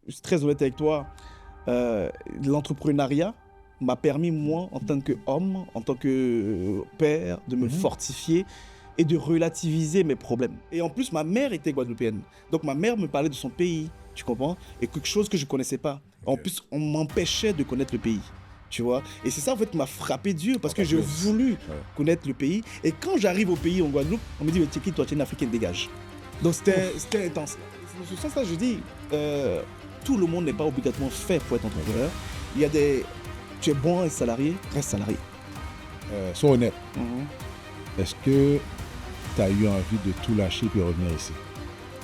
je suis très honnête avec toi, l'entrepreneuriat m'a permis, moi, en tant qu'homme, en tant que père, de me fortifier et de relativiser mes problèmes. Et en plus, ma mère était guadeloupéenne. Donc, ma mère me parlait de son pays, tu comprends? Et quelque chose que je ne connaissais pas. En plus, on m'empêchait de connaître le pays. Tu vois? Et c'est ça, en fait, qui m'a frappé Dieu, parce que j'ai voulu connaître le pays. Et quand j'arrive au pays, en Guadeloupe, on me dit, mais tu es qui, toi, tu es une Africaine, dégage. Donc, c'était intense. Dans ce sens-là, je dis, tout le monde n'est pas obligatoirement fait pour être entrepreneur. Il y a des... Tu es bon et salarié, reste salarié. Sois honnête. Est-ce que tu as eu envie de tout lâcher et revenir ici?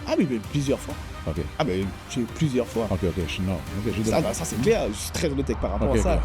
Ah oui, mais plusieurs fois. Ok. Ah ben, plusieurs fois. Ok. Non. Okay, ça c'est clair, je suis très honnête par rapport à ça.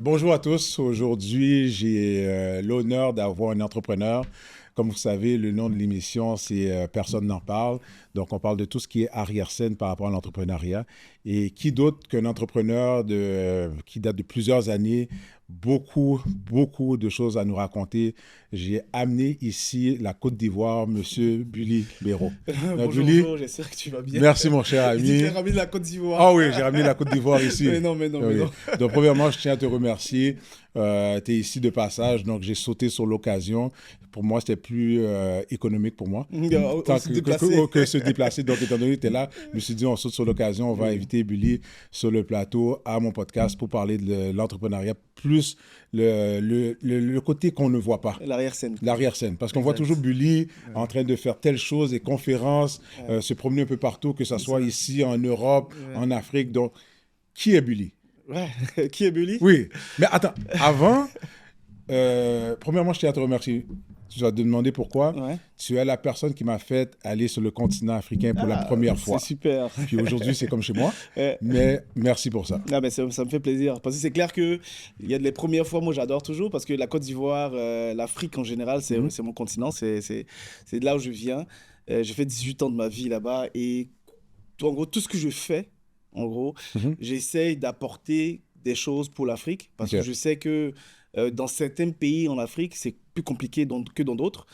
Bonjour à tous. Aujourd'hui, j'ai l'honneur d'avoir un entrepreneur. Comme vous savez, le nom de l'émission, c'est Personne n'en parle. Donc, on parle de tout ce qui est arrière-scène par rapport à l'entrepreneuriat. Et qui d'autre qu'un entrepreneur qui date de plusieurs années, beaucoup de choses à nous raconter. J'ai amené ici la Côte d'Ivoire, Monsieur Bully Béraud. Bonjour, j'espère que tu vas bien. Merci, mon cher ami. Tu as ramené la Côte d'Ivoire. Ah oui, j'ai ramené la Côte d'Ivoire ici. mais non. Donc, premièrement, je tiens à te remercier. Tu es ici de passage, donc j'ai sauté sur l'occasion. Pour moi, c'était plus économique pour moi que se déplacer. Donc, étant donné que tu es là, je me suis dit, on saute sur l'occasion, on va inviter Bully sur le plateau à mon podcast pour parler de l'entrepreneuriat, plus le côté qu'on ne voit pas. L'arrière-scène. Parce qu'on voit toujours Bully en train de faire telle chose, des conférences, se promener un peu partout, que ce soit ici, en Europe, en Afrique. Donc, qui est Bully? Qui est Bully? Oui, mais attends, avant, premièrement, je tiens à te remercier. Tu vas te demander pourquoi. Tu es la personne qui m'a fait aller sur le continent africain pour la première fois. C'est super. Puis aujourd'hui, c'est comme chez moi. Mais merci pour ça. Ah, mais ça me fait plaisir. Parce que c'est clair qu'il y a des premières fois, moi j'adore toujours, parce que la Côte d'Ivoire, l'Afrique en général, c'est mon continent, c'est de là où je viens. J'ai fait 18 ans de ma vie là-bas et en gros, tout ce que je fais, en gros, j'essaye d'apporter des choses pour l'Afrique parce que je sais que dans certains pays en Afrique, c'est plus compliqué que dans d'autres.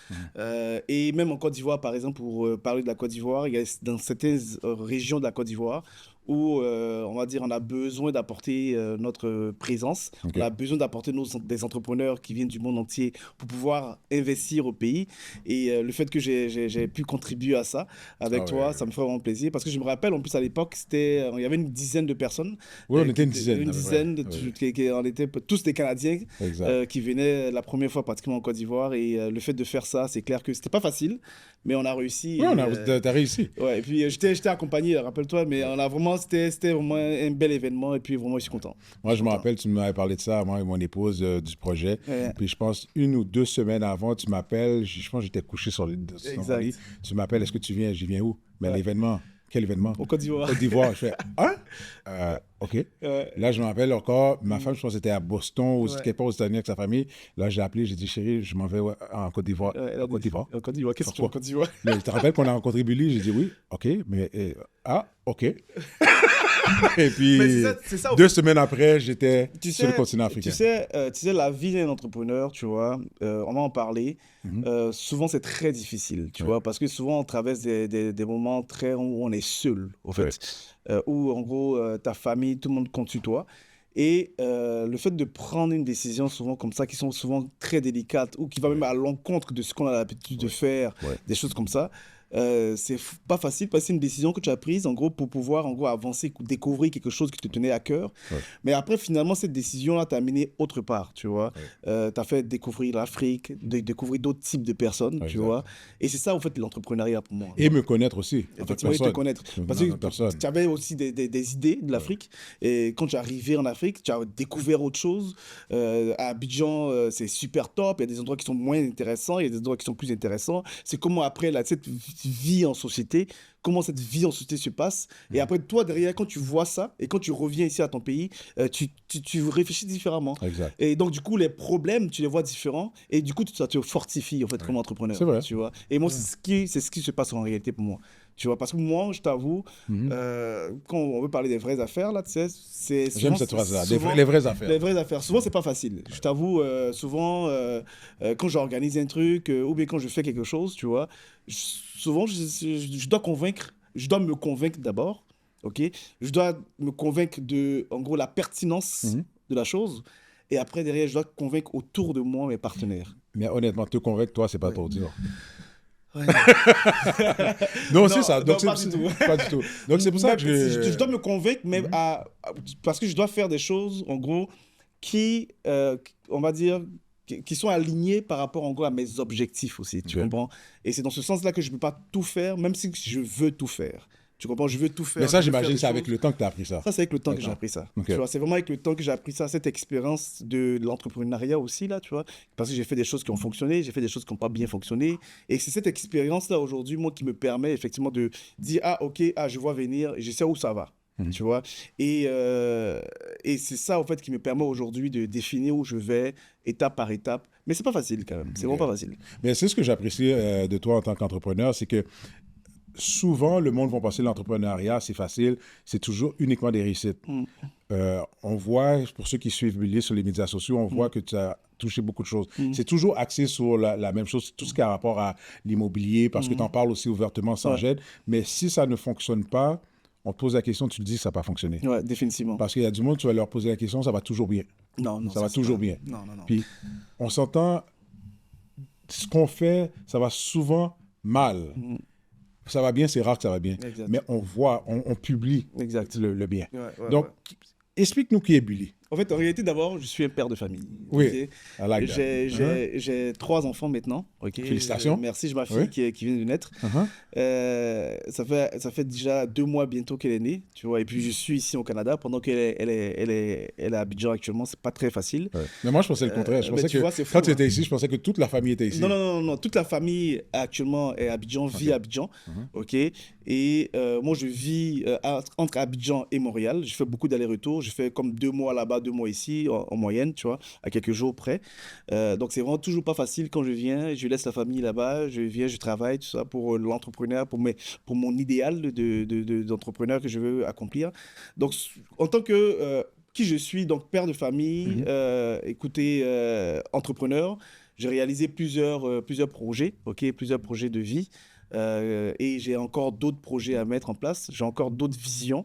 Et même en Côte d'Ivoire, par exemple, pour parler de la Côte d'Ivoire, il y a dans certaines régions de la Côte d'Ivoire où, on va dire, on a besoin d'apporter notre présence. On a besoin d'apporter des entrepreneurs qui viennent du monde entier pour pouvoir investir au pays. Et le fait que j'ai pu contribuer à ça avec toi, ça me fait vraiment plaisir. Parce que je me rappelle, en plus, à l'époque, il y avait une dizaine de personnes. Oui, on était une dizaine. On était tous des Canadiens qui venaient la première fois pratiquement en Côte d'Ivoire. Et le fait de faire ça, c'est clair que c'était pas facile, mais on a réussi. Oui, t'as réussi. Ouais, et puis j'étais accompagné, rappelle-toi, mais on a vraiment, c'était vraiment un bel événement et puis vraiment, je suis content. Moi, je me rappelle, tu m'avais parlé de ça, moi et mon épouse, du projet. Puis je pense 1 ou 2 semaines avant, tu m'appelles, je pense que j'étais couché sur le lit. Tu m'appelles, est-ce que tu viens? J'y viens où? Mais l'événement. Quel événement? Au Côte d'Ivoire. Côte d'Ivoire. Je fais, OK. Là, je me rappelle encore, ma femme, je pense que c'était à Boston ou quelque part aux États-Unis avec sa famille. Là, j'ai appelé, j'ai dit, chérie, je m'en vais en Côte d'Ivoire. Côte d'Ivoire. Côte d'Ivoire. Qu'est-ce que tu fais en Côte d'Ivoire? Mais tu te rappelles qu'on a rencontré Bully? J'ai dit oui, OK, mais OK. Et puis, c'est ça, 2 semaines après, j'étais sur le continent africain. Tu sais, la vie d'un entrepreneur, tu vois, on va en parler. Souvent, c'est très difficile, tu vois, parce que souvent, on traverse des moments où on est seul, au fait. Où, en gros, ta famille, tout le monde compte sur toi. Et le fait de prendre une décision souvent comme ça, qui sont souvent très délicates, ou qui va même à l'encontre de ce qu'on a l'habitude de faire, des choses comme ça, c'est pas facile parce que c'est une décision que tu as prise en gros pour pouvoir avancer, découvrir quelque chose qui te tenait à cœur. Mais après finalement cette décision-là t'a amené autre part, tu vois. T'as fait découvrir l'Afrique, découvrir d'autres types de personnes, tu vois. Et c'est ça en fait l'entrepreneuriat pour moi. Et me connaître aussi. Effectivement, te connaître. Parce que tu avais aussi des idées de l'Afrique. Et quand tu es arrivé en Afrique, tu as découvert autre chose. À Abidjan, c'est super top. Il y a des endroits qui sont moins intéressants, il y a des endroits qui sont plus intéressants. C'est comment après cette vie en société, comment cette vie en société se passe. Et après, toi, derrière, quand tu vois ça, et quand tu reviens ici à ton pays, tu réfléchis différemment. Exact. Et donc, du coup, les problèmes, tu les vois différents. Et du coup, ça te fortifie, en fait, comme entrepreneur. C'est vrai. Tu vois. Et moi, c'est ce qui se passe en réalité pour moi. Tu vois, parce que moi, je t'avoue, quand on veut parler des vraies affaires, là, tu sais, c'est souvent... J'aime cette phrase-là, les vraies affaires. Les vraies affaires. Souvent, c'est pas facile. Je t'avoue, souvent, quand j'organise un truc, ou bien quand je fais quelque chose, tu vois, souvent, je dois convaincre, je dois me convaincre d'abord, ok? Je dois me convaincre de, en gros, la pertinence de la chose. Et après, derrière, je dois convaincre autour de moi mes partenaires. Mais honnêtement, te convaincre, toi, c'est pas trop dur. Ouais. Non, c'est ça. Donc, non, pas du tout. Pas du tout. Donc, c'est pour ça que je dois me convaincre, même parce que je dois faire des choses, en gros, qui, on va dire, qui sont alignées par rapport, en gros, à mes objectifs aussi. Tu comprends? Et c'est dans ce sens-là que je ne peux pas tout faire, même si je veux tout faire. Tu comprends? Je veux tout faire. Mais ça, j'imagine, c'est avec le temps que tu as appris ça. Ça, c'est avec le temps que j'ai appris ça. Okay. Tu vois, c'est vraiment avec le temps que j'ai appris ça, cette expérience de l'entrepreneuriat aussi, là, tu vois. Parce que j'ai fait des choses qui ont fonctionné, j'ai fait des choses qui n'ont pas bien fonctionné. Et c'est cette expérience-là, aujourd'hui, moi, qui me permet effectivement de dire, ah, OK, je vois venir, je sais où ça va. Tu vois, et c'est ça, en fait, qui me permet aujourd'hui de définir où je vais, étape par étape. Mais c'est pas facile, quand même. C'est vraiment pas facile. Mais c'est ce que j'apprécie de toi en tant qu'entrepreneur, c'est que souvent, le monde va penser que l'entrepreneuriat, c'est facile, c'est toujours uniquement des réussites. On voit, pour ceux qui suivent Billy sur les médias sociaux, on voit que tu as touché beaucoup de choses. C'est toujours axé sur la même chose, tout ce qui a rapport à l'immobilier, parce que tu en parles aussi ouvertement sans gêne. Mais si ça ne fonctionne pas, on te pose la question, tu te dis que ça n'a pas fonctionné. Ouais, définitivement. Parce qu'il y a du monde, tu vas leur poser la question, ça va toujours bien. Non, ça va toujours bien. Non. Puis, on s'entend, ce qu'on fait, ça va souvent mal. Ça va bien, c'est rare que ça va bien. Exact. Mais on voit, on publie le bien. Donc, explique-nous qui est Billy. En fait, en réalité, d'abord, je suis un père de famille. Oui, Okay? I like that. J'ai 3 enfants maintenant. Okay? Félicitations. Merci, j'ai ma fille qui vient de naître. Ça fait déjà 2 mois bientôt qu'elle est née. Tu vois? Et puis, je suis ici au Canada pendant qu'elle est à Abidjan actuellement. C'est pas très facile. Ouais. Mais moi, je pensais le contraire. Je pensais que quand tu étais ici, je pensais que toute la famille était ici. Non. Toute la famille actuellement est à Abidjan, vit à Abidjan. OK? Et moi, je vis entre Abidjan et Montréal. Je fais beaucoup d'allers-retours. Je fais comme 2 mois là-bas, 2 mois ici, en moyenne, tu vois, à quelques jours près. Donc, c'est vraiment toujours pas facile quand je viens. Je laisse la famille là-bas. Je viens, je travaille, tout ça, pour l'entrepreneur, pour mon idéal d'entrepreneur que je veux accomplir. Donc, en tant que qui je suis, donc père de famille, écoutez, entrepreneur, j'ai réalisé plusieurs projets, plusieurs projets de vie. Et j'ai encore d'autres projets à mettre en place, j'ai encore d'autres visions,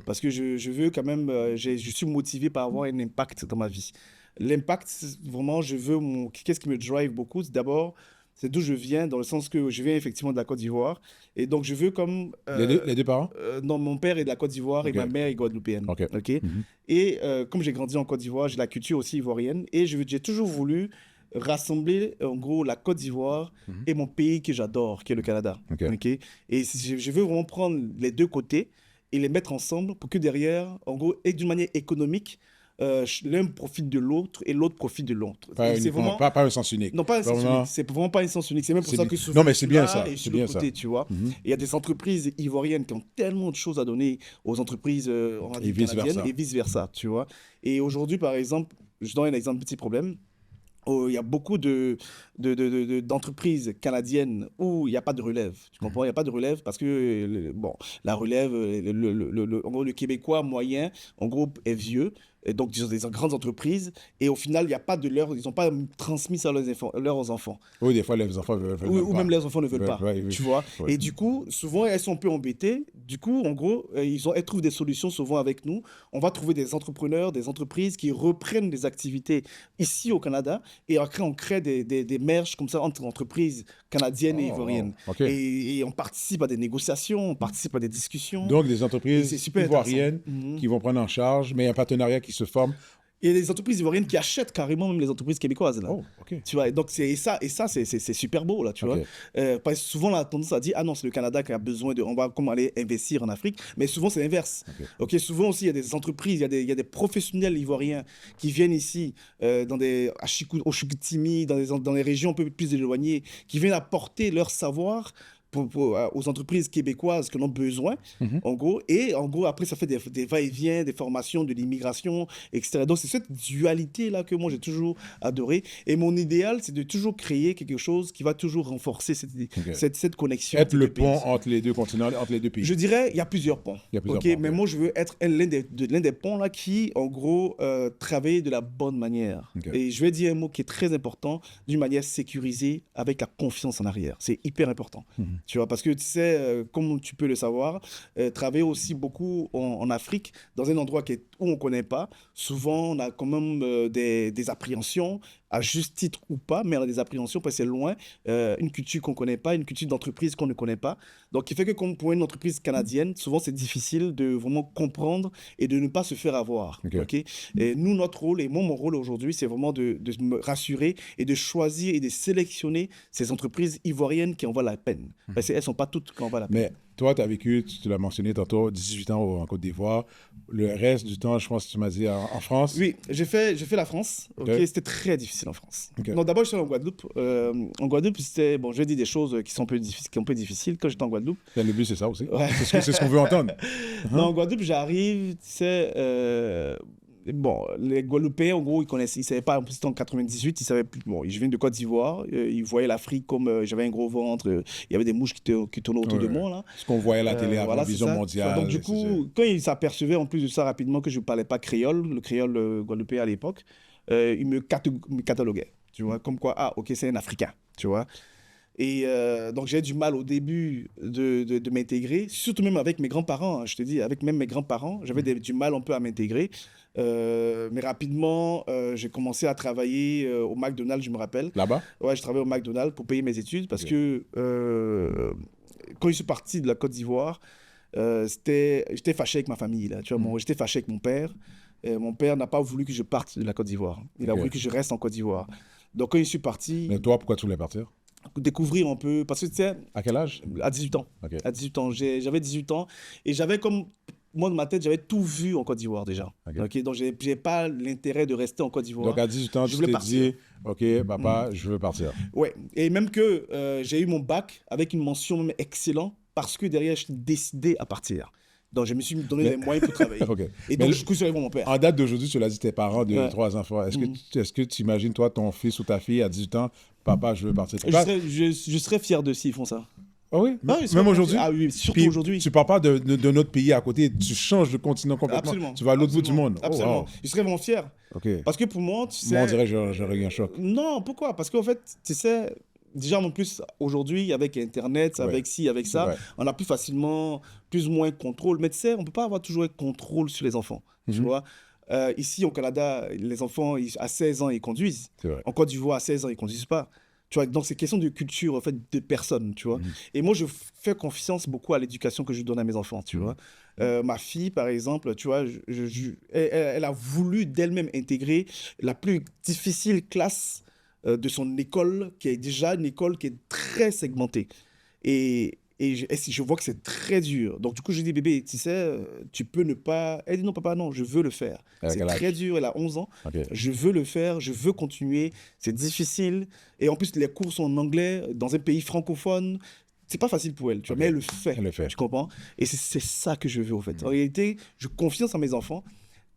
parce que je veux quand même, je suis motivé par avoir un impact dans ma vie. L'impact, vraiment, qu'est-ce qui me drive beaucoup? D'abord, c'est d'où je viens, dans le sens que je viens effectivement de la Côte d'Ivoire, et donc je veux comme... les deux parents? Non, mon père est de la Côte d'Ivoire et ma mère est guadeloupéenne. Et comme j'ai grandi en Côte d'Ivoire, j'ai la culture aussi ivoirienne, et j'ai toujours voulu rassembler en gros la Côte d'Ivoire et mon pays que j'adore, qui est le Canada. Et je veux vraiment prendre les deux côtés et les mettre ensemble pour que derrière, en gros, et d'une manière économique, l'un profite de l'autre et l'autre profite de l'autre. C'est vraiment pas un sens unique. Non, pas un sens unique. C'est vraiment pas un sens unique. C'est même pour ça que souvent, non, mais c'est bien ça. Et sur le côté, tu vois. Il y a des entreprises ivoiriennes qui ont tellement de choses à donner aux entreprises canadiennes et vice-versa, tu vois. Et aujourd'hui, par exemple, je donne un exemple, petit problème. Il y a beaucoup d'entreprises canadiennes où il n'y a pas de relève. Tu comprends? Il n'y a pas de relève parce que la relève, en gros, le Québécois moyen, en gros, est vieux. Et donc, ils ont des grandes entreprises et au final, il n'y a pas ils n'ont pas transmis ça à leurs enfants. Oui, des fois, les enfants veulent pas. Ou même les enfants ne veulent pas, tu vois. Et du coup, souvent, elles sont un peu embêtées. Du coup, en gros, elles trouvent des solutions souvent avec nous. On va trouver des entrepreneurs, des entreprises qui reprennent des activités ici au Canada et après, on crée des merges comme ça entre entreprises canadiennes et ivoiriennes. Et on participe à des négociations, on participe à des discussions. Donc, des entreprises ivoiriennes qui vont prendre en charge, mais un partenariat qui se forme. Il y a des entreprises ivoiriennes qui achètent carrément même les entreprises québécoises. Là. Tu vois, donc c'est super beau, là, tu vois. Parce que souvent, on a tendance à dire, ah non, c'est le Canada qui a besoin on va comme aller investir en Afrique. Mais souvent, c'est l'inverse. Souvent aussi, il y a des entreprises, il y a des professionnels ivoiriens qui viennent ici, au Chicoutimi, dans les régions un peu plus éloignées, qui viennent apporter leur savoir aux entreprises québécoises qui en ont besoin, en gros. Et en gros, après, ça fait des va-et-vient, des formations, de l'immigration, etc. Donc, c'est cette dualité-là que moi, j'ai toujours adoré. Et mon idéal, c'est de toujours créer quelque chose qui va toujours renforcer cette connexion. Être le pont entre les deux continents, entre les deux pays. Je dirais, il y a plusieurs ponts. Mais moi, je veux être l'un des ponts là, qui, en gros, travaille de la bonne manière. Et je vais dire un mot qui est très important, d'une manière sécurisée, avec la confiance en arrière. C'est hyper important. Tu vois, parce que tu sais, comme tu peux le savoir, travailler aussi beaucoup en Afrique, dans un endroit où on ne connaît pas, souvent on a quand même des appréhensions, à juste titre ou pas, mais on a des appréhensions parce que c'est loin, une culture qu'on ne connaît pas, une culture d'entreprise qu'on ne connaît pas. Donc, il fait que comme pour une entreprise canadienne, souvent c'est difficile de vraiment comprendre et de ne pas se faire avoir. Et nous, notre rôle, et moi, mon rôle aujourd'hui, c'est vraiment de me rassurer et de choisir et de sélectionner ces entreprises ivoiriennes qui en valent la peine. Parce qu'elles ne sont pas toutes qui en valent la peine. Mais toi, tu as vécu, tu l'as mentionné tantôt, 18 ans en Côte d'Ivoire. Le reste du temps, je pense que tu m'as dit en France. Oui, j'ai fait la France. C'était très difficile en France. Non, d'abord, je suis allé en Guadeloupe. En Guadeloupe, c'était... Bon, je vais dire des choses qui sont un peu difficiles quand j'étais en Guadeloupe. Le but, c'est ça aussi. Ouais. C'est ce qu'on veut entendre. Non, en Guadeloupe, j'arrive, tu sais... Bon, les Guadeloupéens, en gros, ils ne savaient pas, en plus c'était en 98, ils savaient plus. Bon, je viens de Côte d'Ivoire, ils voyaient l'Afrique comme j'avais un gros ventre, il y avait des mouches qui tournaient autour de moi. Là. Ce qu'on voyait à la télé avant la Vision mondiale. Donc, du coup, quand ils s'apercevaient en plus de ça rapidement que je ne parlais pas créole, le créole guadeloupéen à l'époque, ils me cataloguaient, tu vois, comme quoi, ah, ok, c'est un Africain, tu vois. Et donc, j'ai du mal au début de m'intégrer, surtout même avec mes grands-parents, hein, je te dis, avec même mes grands-parents, j'avais du mal un peu à m'intégrer. Mais rapidement, j'ai commencé à travailler au McDonald's, je me rappelle. Là-bas? Ouais, je travaillais au McDonald's pour payer mes études parce que quand je suis parti de la Côte d'Ivoire, j'étais fâché avec ma famille. Là, tu vois, j'étais fâché avec mon père. Mon père n'a pas voulu que je parte de la Côte d'Ivoire. Il a voulu que je reste en Côte d'Ivoire. Donc, quand je suis parti... Mais toi, pourquoi tu voulais partir? Découvrir un peu, parce que tu sais... À quel âge? À 18 ans. À 18 ans. J'avais 18 ans et j'avais comme... Moi, de ma tête, j'avais tout vu en Côte d'Ivoire déjà. Donc, je n'ai pas l'intérêt de rester en Côte d'Ivoire. Donc, à 18 ans, tu t'es dit, OK, papa, je veux partir. Oui. Et même que j'ai eu mon bac avec une mention même excellente parce que derrière, je suis décidé à partir. Donc, je me suis donné les moyens pour travailler. Et donc, je suis avec mon père. En date d'aujourd'hui, tu l'as dit, tes parents de 3 enfants. Est-ce que tu imagines, toi, ton fils ou ta fille à 18 ans, papa, je veux partir? Je serais fier de s'ils font ça. Ah oui? Même aujourd'hui? Ah oui, surtout aujourd'hui. Tu ne pars pas de notre pays à côté, tu changes de continent complètement. Absolument. Tu vas à l'autre bout du monde. Absolument. Oh, wow. Je serais vraiment fier. Parce que pour moi, tu sais... Moi, on dirait que j'aurais eu un choc. Non, pourquoi? Parce qu'en fait, tu sais... Déjà, en plus, aujourd'hui, avec Internet, avec ci, avec ça, on a plus facilement, plus ou moins contrôle. Mais tu sais, on ne peut pas avoir toujours un contrôle sur les enfants. Tu vois? Ici, au Canada, les enfants, à 16 ans, ils conduisent. En Côte d'Ivoire, à 16 ans, ils ne conduisent pas. Tu vois? Donc, c'est question de culture, en fait, de personnes, tu vois. Et moi, je fais confiance beaucoup à l'éducation que je donne à mes enfants, tu vois. Ma fille, par exemple, tu vois, elle a voulu d'elle-même intégrer la plus difficile classe de son école, qui est déjà une école qui est très segmentée. Et je vois que c'est très dur. Donc, du coup, je dis, bébé, tu sais, tu peux ne pas... Elle dit, non, papa, non, je veux le faire. C'est très dur, elle a 11 ans. Je veux le faire, je veux continuer. C'est difficile. Et en plus, les cours sont en anglais, dans un pays francophone. C'est pas facile pour elle, tu vois, mais elle le fait. Elle le fait. Tu comprends? Et c'est ça que je veux, en fait. En réalité, je confiance en mes enfants.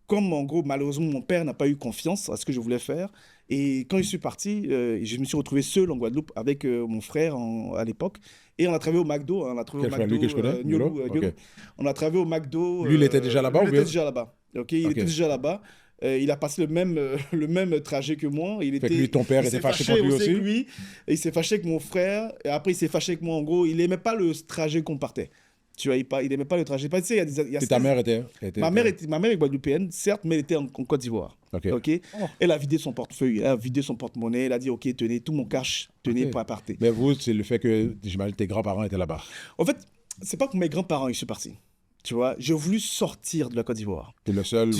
Comme, en gros, malheureusement, mon père n'a pas eu confiance à ce que je voulais faire. Et quand je suis parti, je me suis retrouvé seul en Guadeloupe avec mon frère à l'époque. Et on a travaillé au McDo. On a travaillé au McDo. Lui que je connais, On a travaillé au McDo. Lui, il était déjà là-bas ou bien? Il était déjà là-bas. Il était déjà là-bas. Il a passé le même trajet que moi. Fait que lui, ton père était fâché contre lui aussi? Lui, il s'est fâché avec mon frère. Et après, il s'est fâché avec moi. En gros, il n'aimait pas le trajet qu'on partait. Tu vois, il n'aimait pas le trajet. Tu sais, et ta mère était... Ma mère est guadeloupéenne, certes, mais elle était en Côte d'Ivoire. Elle a vidé son portefeuille, elle a vidé son porte-monnaie, elle a dit, OK, tenez, tout mon cash, tenez, pour partir. Mais vous, c'est le fait que, j'imagine, tes grands-parents étaient là-bas. En fait, c'est pas pour mes grands-parents que je suis parti. Tu vois, j'ai voulu sortir de la Côte d'Ivoire. C'est le seul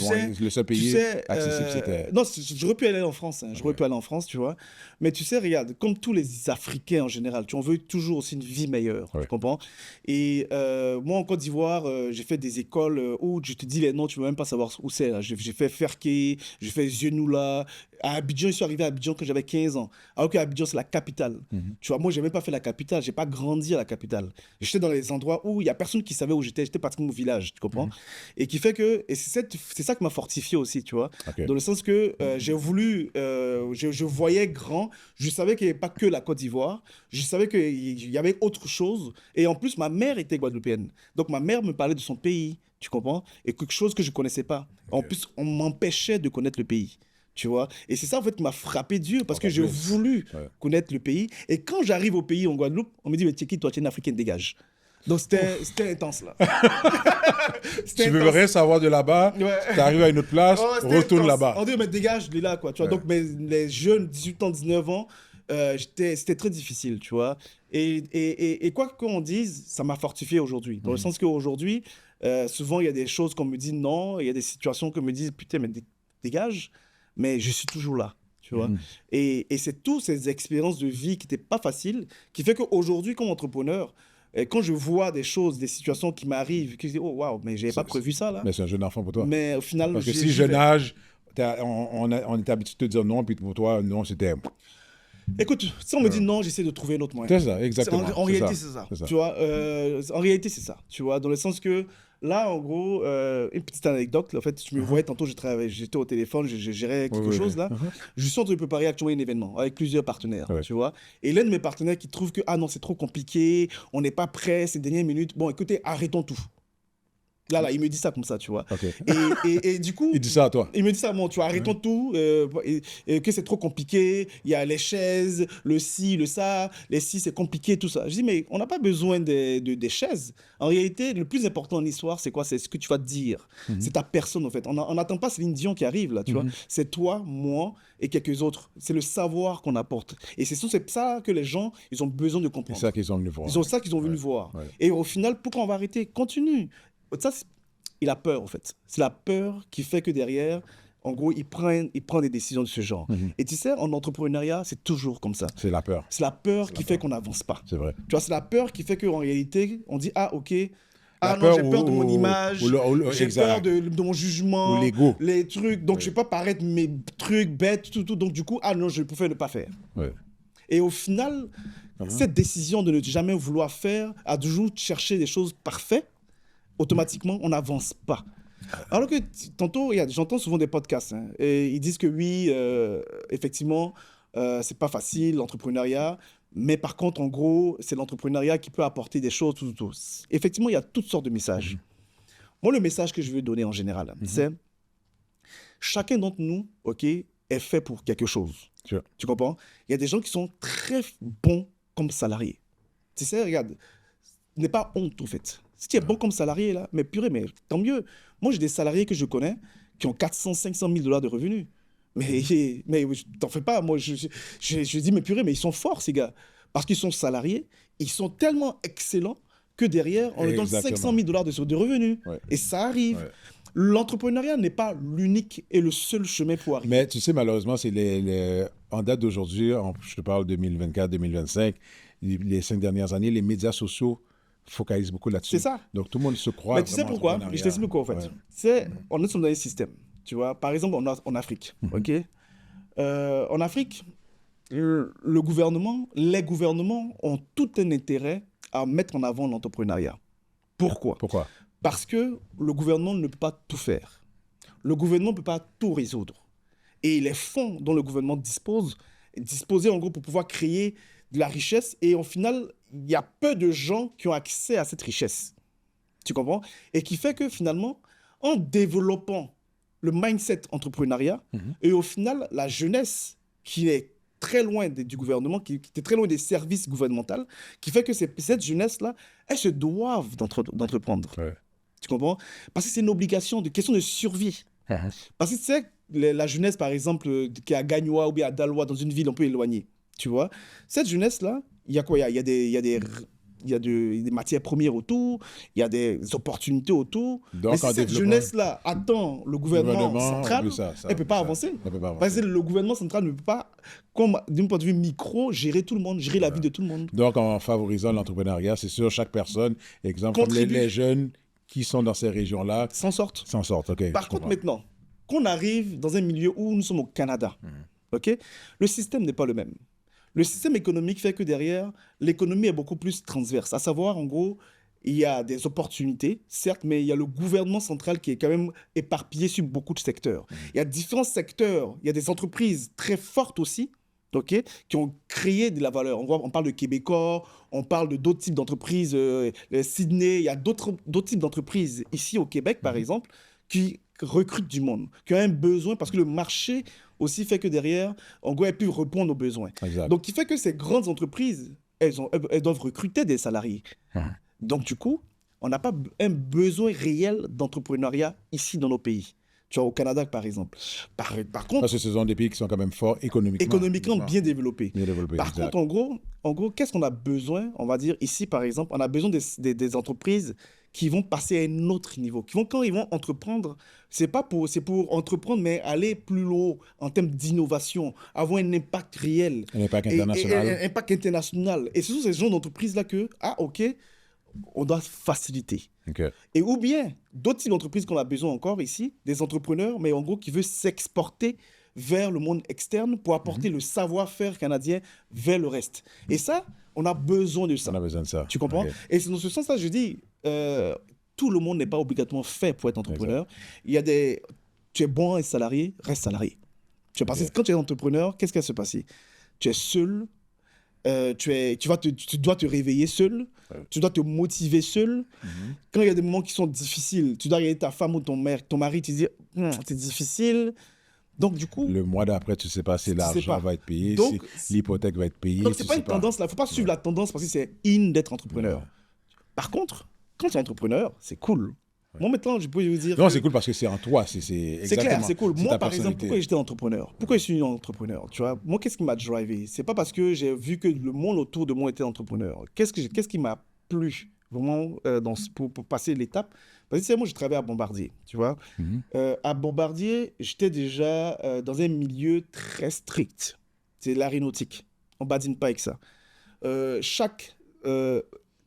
pays accessible, c'était... Non, j'aurais pu aller en France. J'aurais pu aller en France, tu vois. Mais tu sais, regarde, comme tous les Africains en général, on veut toujours aussi une vie meilleure, tu comprends? Et moi, en Côte d'Ivoire, j'ai fait des écoles où je te dis les noms, tu ne veux même pas savoir où c'est. Là. J'ai fait Ferké, j'ai fait Zenoula. À Abidjan, je suis arrivé à Abidjan quand j'avais 15 ans. Alors qu'Abidjan, c'est la capitale. Tu vois, moi, je n'ai même pas fait la capitale. Je n'ai pas grandi à la capitale. J'étais dans les endroits où il n'y a personne qui savait où j'étais. J'étais pratiquement au village, tu comprends? Et qui fait que... Et c'est ça qui m'a fortifié aussi, tu vois. Dans le sens que j'ai voulu... je voyais grand. Je savais qu'il n'y avait pas que la Côte d'Ivoire. Je savais qu'il y avait autre chose. Et en plus, ma mère était guadeloupéenne. Donc, ma mère me parlait de son pays, tu comprends? Et quelque chose que je ne connaissais pas. En plus, on m'empêchait de connaître le pays. Tu vois, et c'est ça en fait qui m'a frappé Dieu parce que j'ai voulu connaître le pays. Et quand j'arrive au pays en Guadeloupe, on me dit mais tu es qui toi, tu es une Africaine, dégage. Donc c'était intense là. Tu veux rien savoir de là-bas, tu arrives à une autre place, retourne là-bas. On dit mais dégage de là quoi, tu vois. Donc les jeunes 18 ans, 19 ans, c'était très difficile, tu vois. Et quoi qu'on dise, ça m'a fortifié aujourd'hui. Dans le sens qu'aujourd'hui, souvent il y a des choses qu'on me dit non, il y a des situations qu'on me dit putain mais dégage. Mais je suis toujours là, tu vois. Et c'est toutes ces expériences de vie qui n'étaient pas faciles, qui fait qu'aujourd'hui, comme entrepreneur, quand je vois des choses, des situations qui m'arrivent, que je dis, oh waouh, mais je n'avais pas prévu ça, là. Mais c'est un jeune enfant pour toi. Mais au final... Parce que si jeune âge, on était habitué de te dire non, puis pour toi, non, c'était... Écoute, si on me dit non, j'essaie de trouver un autre moyen. C'est ça, exactement. En réalité, c'est ça. Tu vois, en réalité, c'est ça. Tu vois, dans le sens que là, en gros, une petite anecdote. En fait, tu me voyais tantôt, j'étais au téléphone, je gérais quelque chose là. Je suis en train de préparer actuellement un événement avec plusieurs partenaires. Tu vois. Et l'un de mes partenaires qui trouve que ah non, c'est trop compliqué, on n'est pas prêt, c'est dernière minute. Bon, écoutez, arrêtons tout. Là, il me dit ça comme ça, tu vois. Et du coup... Il dit ça à toi. Il me dit ça, bon, tu vois, arrêtons tout, que c'est trop compliqué, il y a les chaises, le ci, le ça, les ci, c'est compliqué, tout ça. Je dis, mais on n'a pas besoin des chaises. En réalité, le plus important en histoire, c'est quoi? C'est ce que tu vas dire. C'est ta personne, en fait. On n'attend pas Céline Dion qui arrive, là, tu vois. C'est toi, moi et quelques autres. C'est le savoir qu'on apporte. Et c'est ça que les gens, ils ont besoin de comprendre. C'est ça qu'ils sont venus voir. Ils ont ça qu'ils ont venus voir. Et au final, pourquoi on va arrêter? Continue. Ça, il a peur, en fait. C'est la peur qui fait que derrière, en gros, il prend des décisions de ce genre. Et tu sais, en entrepreneuriat, c'est toujours comme ça. C'est la peur. C'est la peur qui fait qu'on n'avance pas. C'est vrai. Tu vois, c'est la peur qui fait qu'en réalité, on dit, ah, ok, ah non, j'ai peur de mon image, j'ai peur de mon jugement, ou l'ego. Les trucs, donc je ne vais pas paraître mes trucs bêtes, tout. Donc du coup, ah non, je préfère ne pas faire. Et au final, cette décision de ne jamais vouloir faire, à toujours chercher des choses parfaites, automatiquement, on n'avance pas. Alors que tantôt, j'entends souvent des podcasts et ils disent que oui, effectivement, c'est pas facile, l'entrepreneuriat, mais par contre, en gros, c'est l'entrepreneuriat qui peut apporter des choses, tout. Effectivement, il y a toutes sortes de messages. Moi, le message que je veux donner en général, c'est chacun d'entre nous, ok, est fait pour quelque chose. Tu comprends? Il y a des gens qui sont très bons comme salariés. Tu sais, regarde, n'est pas honte, en fait. Si tu es bon comme salarié, là, mais purée, mais tant mieux. Moi, j'ai des salariés que je connais qui ont 400, 500 000 $ de revenus. Mais t'en fais pas. Moi, je dis, mais purée, mais ils sont forts, ces gars. Parce qu'ils sont salariés, ils sont tellement excellents que derrière, on leur donne 500 000 $ de revenus. Et ça arrive. L'entrepreneuriat n'est pas l'unique et le seul chemin pour arriver. Mais tu sais, malheureusement, c'est en date d'aujourd'hui, je te parle 2024, 2025, les 5 dernières années, les médias sociaux focalise beaucoup là-dessus. C'est ça. Donc, tout le monde se croit. Mais tu sais pourquoi? Je t'explique pourquoi, en fait. On est dans un système, tu vois. Par exemple, en Afrique, ok? En Afrique, les gouvernements ont tout un intérêt à mettre en avant l'entrepreneuriat. Pourquoi? Parce que le gouvernement ne peut pas tout faire. Le gouvernement ne peut pas tout résoudre. Et les fonds dont le gouvernement disposer en gros pour pouvoir créer de la richesse, et au final, il y a peu de gens qui ont accès à cette richesse. Tu comprends? Et qui fait que finalement, en développant le mindset entrepreneuriat, et au final, la jeunesse qui est très loin du gouvernement, qui est très loin des services gouvernementaux, qui fait que cette jeunesse-là, elles se doivent d'entreprendre. Tu comprends? Parce que c'est une obligation, une question de survie. Parce que tu sais, la jeunesse, par exemple, qui est à Gagnoa ou bien à Daloa, dans une ville un peu éloignée, tu vois, cette jeunesse-là, il y a quoi? Il y a des matières premières autour, il y a des opportunités autour. Donc, mais si cette jeunesse-là attend le gouvernement central, elle ne peut pas avancer. Parce que le gouvernement central ne peut pas, d'un point de vue micro, gérer tout le monde, gérer la vie de tout le monde. Donc, en favorisant l'entrepreneuriat, c'est sûr, chaque personne, exemple, comme les jeunes qui sont dans ces régions-là, s'en sortent. OK. Par contre, maintenant, qu'on arrive dans un milieu où nous sommes au Canada, OK, le système n'est pas le même. Le système économique fait que derrière, l'économie est beaucoup plus transverse. À savoir, en gros, il y a des opportunités, certes, mais il y a le gouvernement central qui est quand même éparpillé sur beaucoup de secteurs. Il y a différents secteurs, il y a des entreprises très fortes aussi, OK, qui ont créé de la valeur. On parle de Québécois, on parle de d'autres types d'entreprises, Sydney, il y a d'autres types d'entreprises ici au Québec, par exemple, qui recrutent du monde, qui ont un besoin parce que le marché aussi fait que derrière, en gros, elles peuvent répondre aux besoins. Exact. Donc, qui fait que ces grandes entreprises, elles doivent recruter des salariés. Donc, du coup, on n'a pas un besoin réel d'entrepreneuriat ici dans nos pays. Tu vois, au Canada, par exemple. Par contre... Parce que ce sont des pays qui sont quand même forts économiquement. Économiquement bien développés. Par exact. contre, en gros, qu'est-ce qu'on a besoin? On va dire, ici, par exemple, on a besoin des entreprises qui vont passer à un autre niveau. Quand ils vont entreprendre, c'est pour entreprendre, mais aller plus haut en termes d'innovation, avoir un impact réel. Un impact international. Un impact international. Et ce sont ces genres d'entreprises-là que, OK, on doit faciliter. Okay. Et ou bien, d'autres types d'entreprises qu'on a besoin encore ici, des entrepreneurs, mais en gros, qui veulent s'exporter vers le monde externe pour apporter le savoir-faire canadien vers le reste. Et ça, on a besoin de ça. On a besoin de ça. Tu comprends? Okay. Et c'est dans ce sens-là, je dis, tout le monde n'est pas obligatoirement fait pour être entrepreneur. Exact. Il y a tu es bon et salarié, reste salarié. Parce que quand tu es entrepreneur, qu'est-ce qui va se passer? Tu es seul. Tu dois te réveiller seul, tu dois te motiver seul. Quand il y a des moments qui sont difficiles, tu dois regarder ta femme ou ton mari, tu te dis, c'est difficile. Donc, du coup... Le mois d'après, tu ne sais pas si l'argent va être payé, donc, si l'hypothèque va être payée. Donc, ce n'est pas une tendance, là. Il ne faut pas suivre la tendance parce que c'est in d'être entrepreneur. Par contre, quand tu es entrepreneur, c'est cool. Moi, maintenant, je peux vous dire... Non, c'est cool parce que c'est en toi. C'est clair, c'est cool. Moi, par exemple, pourquoi j'étais entrepreneur? Pourquoi je suis entrepreneur? Tu vois, moi, qu'est-ce qui m'a drivé? C'est pas parce que j'ai vu que le monde autour de moi était entrepreneur. Qu'est-ce qui m'a plu vraiment pour passer l'étape? Parce que moi, je travaillais à Bombardier, tu vois. À Bombardier, j'étais déjà dans un milieu très strict. C'est l'aéronautique. On ne badine pas avec ça. Chaque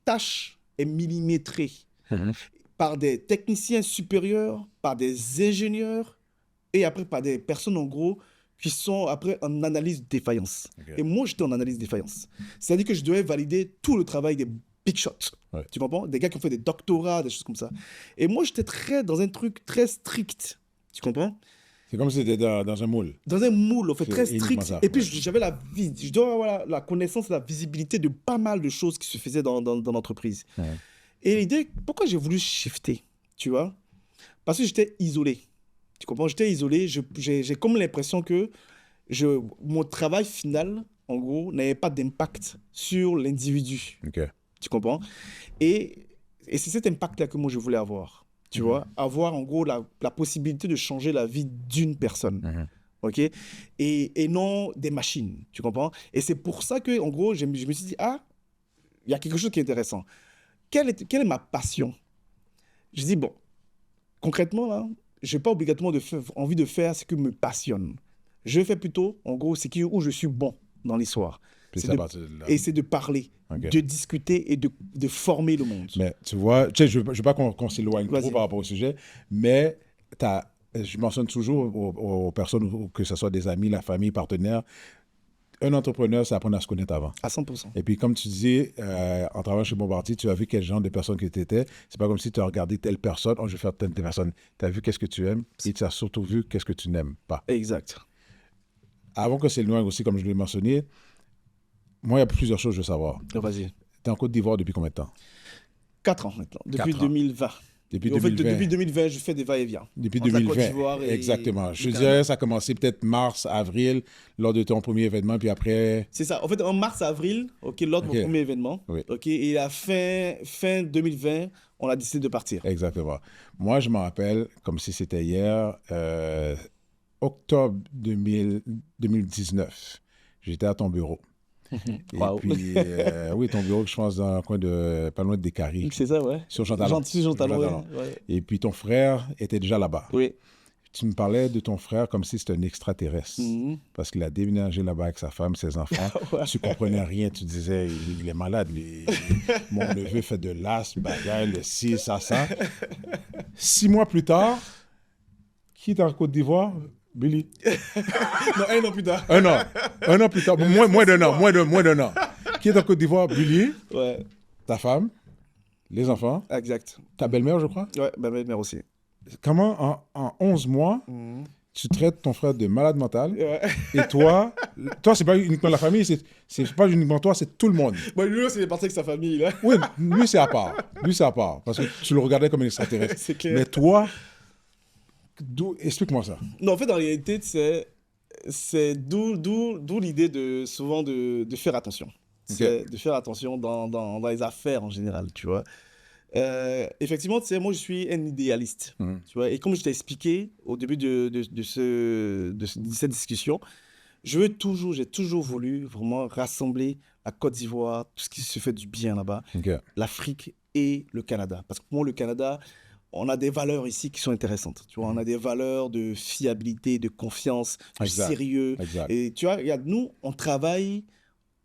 tâche est millimétrée. Par des techniciens supérieurs, par des ingénieurs et après par des personnes en gros qui sont après en analyse de défaillance. Et moi, j'étais en analyse de défaillance. C'est-à-dire que je devais valider tout le travail des big shots. Tu comprends? Des gars qui ont fait des doctorats, des choses comme ça. Et moi, j'étais dans un truc très strict. Tu comprends? C'est comme si tu étais dans un moule. Dans un moule, en fait, très strict. Et puis, j'avais je dois avoir la connaissance et la visibilité de pas mal de choses qui se faisaient dans l'entreprise. Et l'idée, pourquoi j'ai voulu shifter, tu vois? Parce que j'étais isolé. Tu comprends? J'étais isolé. J'ai comme l'impression que mon travail final, en gros, n'avait pas d'impact sur l'individu. Tu comprends? Et c'est cet impact-là que moi, je voulais avoir. Tu vois? Avoir, en gros, la possibilité de changer la vie d'une personne. OK? Et non des machines. Tu comprends? Et c'est pour ça que, en gros, je me suis dit, il y a quelque chose qui est intéressant. Quelle est ma passion? Je dis, bon, concrètement, là, je n'ai pas obligatoirement envie de faire ce qui me passionne. Je fais plutôt, en gros, où je suis bon dans l'histoire. C'est de parler, de discuter et de former le monde. Mais tu vois, je ne veux pas qu'on s'éloigne trop par rapport au sujet, mais je mentionne toujours aux personnes, que ce soit des amis, la famille, partenaires, un entrepreneur, c'est apprendre à se connaître avant. À 100%. Et puis, comme tu dis, en travaillant chez Bombardier, tu as vu quel genre de personne que tu étais. C'est pas comme si tu as regardé telle personne, je vais faire telle personne. Tu as vu qu'est-ce que tu aimes et tu as surtout vu qu'est-ce que tu n'aimes pas. Exact. Avant que c'est loin aussi, comme je l'ai mentionné, moi, il y a plusieurs choses que je veux savoir. Vas-y. Tu es en Côte d'Ivoire depuis combien de temps? 4 ans maintenant, depuis 2020. Depuis 2020. En fait, depuis 2020, je fais des va-et-vient. Depuis 2020, exactement. Je dirais ça a commencé peut-être mars, avril, lors de ton premier événement, puis après... C'est ça. En fait, en mars, avril, lors de mon premier événement, et à fin 2020, on a décidé de partir. Exactement. Moi, je m'en rappelle, comme si c'était hier, octobre 2019, j'étais à ton bureau. Et puis, oui, ton bureau, je pense, dans le coin de, pas loin de Descaries. C'est ça, ouais. Sur Jean-Talon. Jean-Talon, ouais. Et puis, ton frère était déjà là-bas. Oui. Tu me parlais de ton frère comme si c'était un extraterrestre. Parce qu'il a déménagé là-bas avec sa femme, ses enfants. Ouais. Tu comprenais rien. Tu disais, il est malade. Mon neveu fait de l'asthme, bagaille, le ci, ça. 6 mois plus tard, qui est en Côte d'Ivoire? Billy. Non, 1 an plus tard. Un an plus tard. Moins d'un an. Qui est en Côte d'Ivoire? Billy. Ouais. Ta femme. Les enfants. Exact. Ta belle-mère, je crois. Ouais, ma belle-mère aussi. Comment, en 11 mois, tu traites ton frère de malade mental, et toi, c'est pas uniquement la famille, c'est pas uniquement toi, c'est tout le monde. Bon, lui aussi, il est parti avec sa famille, là. Oui, lui, c'est à part. Parce que tu le regardais comme un extraterrestre. C'est clair. Mais toi, explique-moi ça. Non, en fait, en réalité, c'est d'où l'idée souvent de faire attention. C'est de faire attention dans les affaires en général, tu vois. Effectivement, tu sais, moi, je suis un idéaliste, tu vois, et comme je t'ai expliqué au début de cette discussion, j'ai toujours voulu vraiment rassembler la Côte d'Ivoire, tout ce qui se fait du bien là-bas, l'Afrique et le Canada. Parce que pour moi, le Canada, on a des valeurs ici qui sont intéressantes, tu vois, on a des valeurs de fiabilité, de confiance, de sérieux. Exact. Et tu vois, regarde, nous, on travaille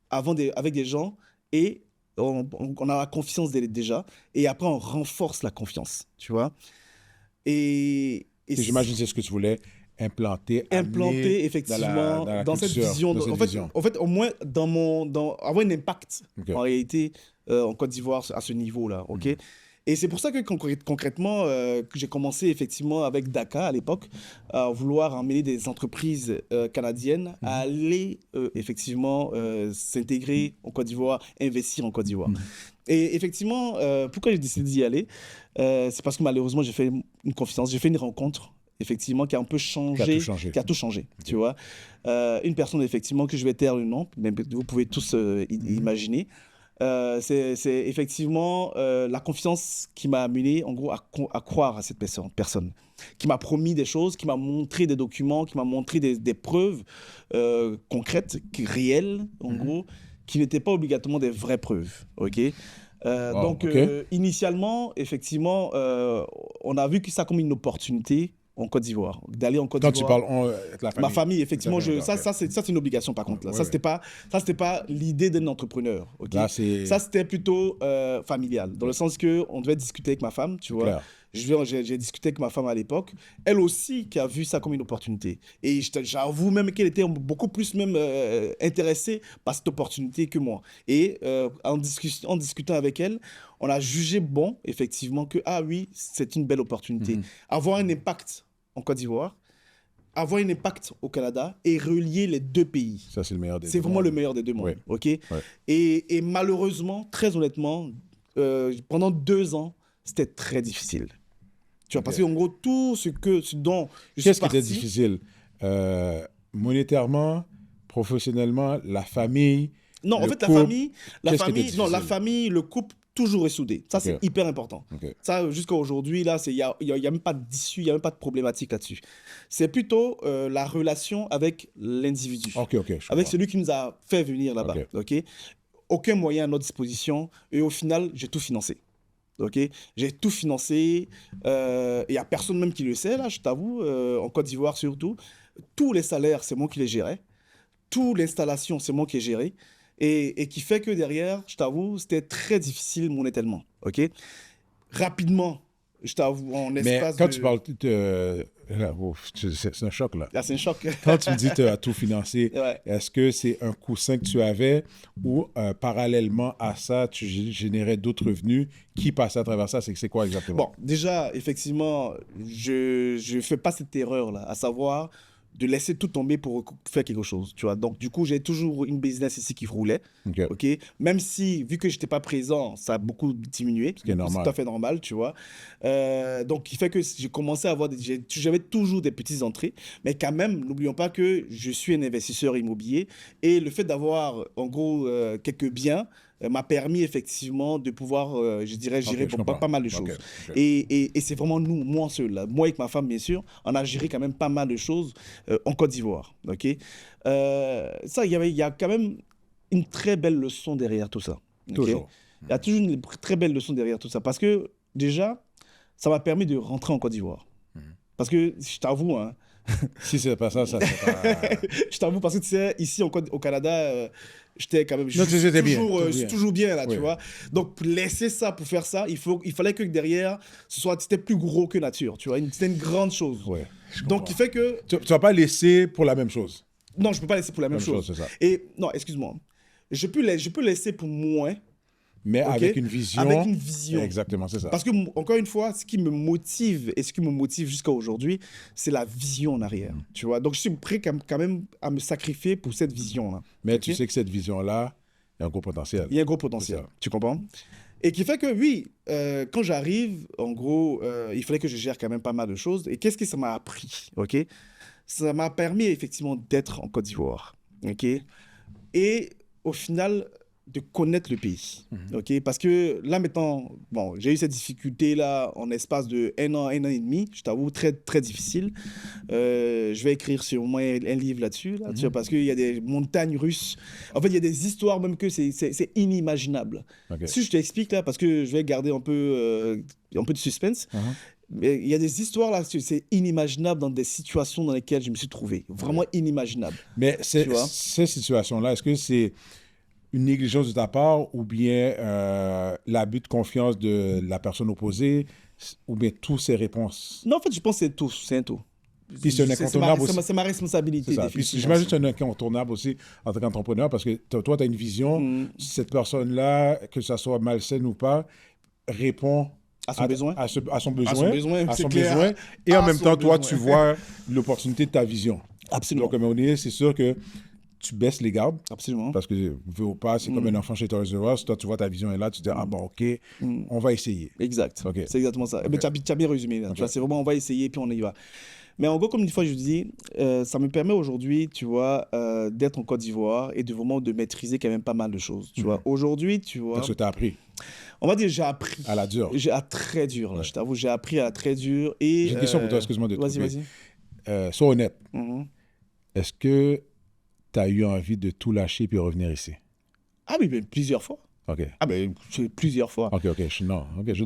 avec des gens et on a la confiance déjà, et après on renforce la confiance, tu vois. Et j'imagine que c'est ce que tu voulais implanter effectivement dans cette vision. En fait, au moins avoir un impact en réalité en Côte d'Ivoire à ce niveau-là, ok. Et c'est pour ça que concrètement, que j'ai commencé effectivement avec Dakar à l'époque, à vouloir emmener des entreprises canadiennes à aller effectivement s'intégrer en Côte d'Ivoire, investir en Côte d'Ivoire. Et effectivement, pourquoi j'ai décidé d'y aller, c'est parce que malheureusement, j'ai fait une confidence, j'ai fait une rencontre effectivement qui a un peu changé, qui a tout changé, tu vois. Une personne effectivement que je vais taire le nom, mais vous pouvez tous imaginer. C'est effectivement la confiance qui m'a amené en gros à croire à cette personne qui m'a promis des choses, qui m'a montré des documents, qui m'a montré des preuves concrètes, réelles en gros, qui n'étaient pas obligatoirement des vraies preuves, ok. Initialement effectivement on a vu que ça comme une opportunité en Côte d'Ivoire, d'aller en Côte d'Ivoire. Quand tu parles la famille. Ma famille, effectivement, ça c'est une obligation par contre. Là. Ça, c'était pas l'idée d'un entrepreneur. Okay? Là, ça, c'était plutôt familial, dans le sens qu'on devait discuter avec ma femme, tu vois. J'ai discuté avec ma femme à l'époque, elle aussi qui a vu ça comme une opportunité. Et j'avoue même qu'elle était beaucoup plus même intéressée par cette opportunité que moi. Et en discutant avec elle, on a jugé bon, effectivement, que ah oui, c'est une belle opportunité. Avoir un impact en Côte d'Ivoire, avoir un impact au Canada et relier les deux pays. Ça, c'est le meilleur des deux mondes. C'est vraiment le meilleur des deux mondes. Ok. Et malheureusement, très honnêtement, pendant 2 ans, c'était très difficile. Tu vois, parce qu'en gros, tout ce dont je suis parti... Qu'est-ce qui était difficile monétairement, professionnellement, la famille? Non, en fait, la famille, le couple, toujours est soudé. Ça, c'est hyper important. Ça, jusqu'à aujourd'hui, là, il n'y a même pas d'issue, il n'y a même pas de problématique là-dessus. C'est plutôt la relation avec l'individu. Avec celui qui nous a fait venir là-bas. Aucun moyen à notre disposition. Et au final, j'ai tout financé. J'ai tout financé. Il n'y a personne même qui le sait, là, je t'avoue, en Côte d'Ivoire surtout. Tous les salaires, c'est moi qui les gérais. Toute l'installation, c'est moi qui ai géré. Et qui fait que derrière, je t'avoue, c'était très difficile monétairement. Rapidement, je t'avoue, en espace. Mais quand tu parles c'est un choc là. Ah, c'est un choc. Quand tu me dis que tu as tout financé, est-ce que c'est un coussin que tu avais ou parallèlement à ça, tu générais d'autres revenus qui passaient à travers ça? C'est quoi exactement? Bon, déjà, effectivement, je ne fais pas cette erreur là, à savoir de laisser tout tomber pour faire quelque chose, tu vois. Donc, du coup, j'ai toujours une business ici qui roulait, Même si, vu que je n'étais pas présent, ça a beaucoup diminué. Ce qui est normal. C'est tout à fait normal, tu vois. Donc, il fait que j'ai commencé à avoir... J'avais toujours des petites entrées, mais quand même, n'oublions pas que je suis un investisseur immobilier et le fait d'avoir, en gros, quelques biens m'a permis effectivement de pouvoir, je dirais, gérer pas mal de choses. Et c'est vraiment moi avec ma femme, bien sûr, on a géré quand même pas mal de choses en Côte d'Ivoire. Ça, il y a quand même une très belle leçon derrière tout ça. Okay? Toujours. Il y a toujours une très belle leçon derrière tout ça. Parce que, déjà, ça m'a permis de rentrer en Côte d'Ivoire. Parce que, je t'avoue, hein, si c'est pas ça, ça c'est pas... je t'avoue, parce que tu sais, ici au Canada, j'étais quand même toujours bien là, tu vois. Donc, pour laisser ça, pour faire ça, il fallait que derrière, c'était plus gros que nature, tu vois. C'était une grande chose. Ouais, donc, il fait que... Tu vas pas laisser pour la même chose. Non, je peux pas laisser pour la même chose. C'est ça. Et, non, excuse-moi. Je peux laisser pour moins. Mais avec une vision. Avec une vision. Exactement, c'est ça. Parce que, encore une fois, ce qui me motive et ce qui me motive jusqu'à aujourd'hui, c'est la vision en arrière. Tu vois? Donc, je suis prêt quand même à me sacrifier pour cette vision-là. Mais tu sais que cette vision-là, il y a un gros potentiel. Il y a un gros potentiel. Tu comprends? Et qui fait que, oui, quand j'arrive, en gros, il fallait que je gère quand même pas mal de choses. Et qu'est-ce que ça m'a appris? OK? Ça m'a permis, effectivement, d'être en Côte d'Ivoire. OK? Et, au final, de connaître le pays, ok? Parce que là, maintenant, bon, j'ai eu cette difficulté-là en espace de un an et demi, je t'avoue, très, très difficile. Je vais écrire sur au moins un livre là-dessus, tu vois, parce qu'il y a des montagnes russes. En fait, il y a des histoires même que c'est inimaginable. Okay. Si je t'explique là, parce que je vais garder un peu de suspense, mais il y a des histoires là, c'est inimaginable dans des situations dans lesquelles je me suis trouvé. Vraiment inimaginable. Mais ces situations-là, est-ce que c'est une négligence de ta part ou bien l'abus de confiance de la personne opposée ou bien toutes ces réponses? Non, en fait, je pense que c'est tout. C'est un tout. Puis c'est un incontournable aussi. C'est ma responsabilité. Puis j'imagine que c'est un incontournable aussi en tant qu'entrepreneur parce que toi, tu as une vision. Cette personne-là, que ça soit malsaine ou pas, répond à son besoin. À son besoin. Et en même temps, toi, tu vois l'opportunité de ta vision. Absolument. Donc, à un moment donné, c'est sûr que tu baisses les gardes. Absolument. Parce que, veux ou pas, c'est comme un enfant chez Toys R Us. Toi, tu vois ta vision est là, tu te dis, ah bon, OK, on va essayer. Exact. Okay. C'est exactement ça. Okay. Mais tu as bien résumé. Là. Okay. Tu vois, c'est vraiment, on va essayer, puis on y va. Mais en gros, comme une fois, je dis, ça me permet aujourd'hui, tu vois, d'être en Côte d'Ivoire et de maîtriser quand même pas mal de choses. Tu vois, aujourd'hui, tu vois... Parce que tu as appris. On va dire, j'ai appris. À la dure. À très dur, là, je t'avoue, j'ai appris à très dur. J'ai une question pour toi, excuse-moi de te couper. Vas-y. Sois honnête. Est-ce que tu as eu envie de tout lâcher puis revenir ici? Ah oui, mais plusieurs fois. OK. Ah ben, plusieurs fois. OK.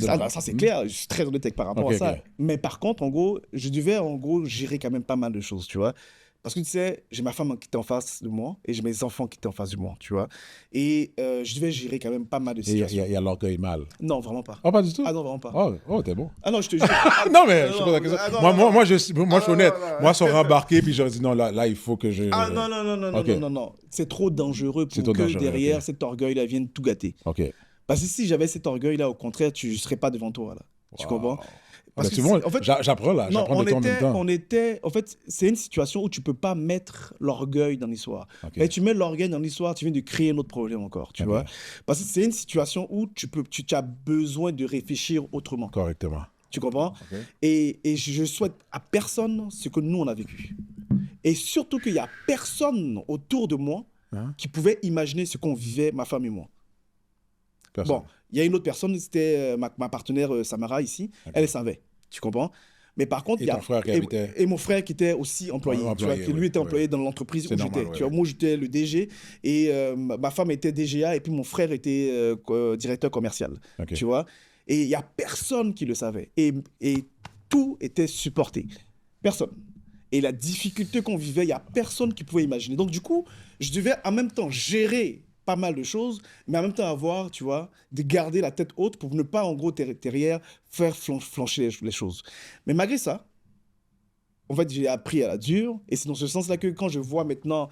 Ça, c'est clair. Je suis très honnête par rapport à ça. Okay. Mais par contre, en gros, je devais, gérer quand même pas mal de choses, tu vois. Parce que, tu sais, j'ai ma femme qui était en face de moi et j'ai mes enfants qui étaient en face de moi, tu vois. Et je devais gérer quand même pas mal de situations. Il y a l'orgueil mal. Non, vraiment pas. Oh, pas du tout? Ah non, vraiment pas. Oh, t'es bon. Ah non, je te jure. Non, mais je pose la question. Moi, je suis honnête. Moi, je suis rembarqué puis je dis non, là, il faut que je... Ah non. C'est trop dangereux pour que derrière cet orgueil-là vienne tout gâter. OK. Parce que si j'avais cet orgueil-là, au contraire, tu ne serais pas devant toi, là. Tu comprends? Parce que en fait, j'apprends là, j'apprends de toi en même temps. En fait, c'est une situation où tu ne peux pas mettre l'orgueil dans l'histoire. Okay. Mais tu mets l'orgueil dans l'histoire, tu viens de créer un autre problème encore, tu vois. Parce que c'est une situation où tu as besoin de réfléchir autrement. Correctement. Tu comprends? Et je souhaite à personne ce que nous, on a vécu. Et surtout qu'il n'y a personne autour de moi qui pouvait imaginer ce qu'on vivait, ma femme et moi. Personne. Bon, il y a une autre personne, c'était ma partenaire Samara ici, elle savait. Tu comprends? Mais par contre, il y a et mon frère qui était aussi employé, tu vois, qui lui était employé dans l'entreprise où j'étais. Tu vois, moi j'étais le DG et ma femme était DGA et puis mon frère était directeur commercial. Tu vois? Et il y a personne qui le savait et tout était supporté. Personne. Et la difficulté qu'on vivait, il y a personne qui pouvait imaginer. Donc du coup, je devais en même temps gérer pas mal de choses, mais en même temps avoir, tu vois, de garder la tête haute pour ne pas, en gros, derrière, faire flancher les choses. Mais malgré ça, en fait, j'ai appris à la dure, et c'est dans ce sens-là que quand je vois maintenant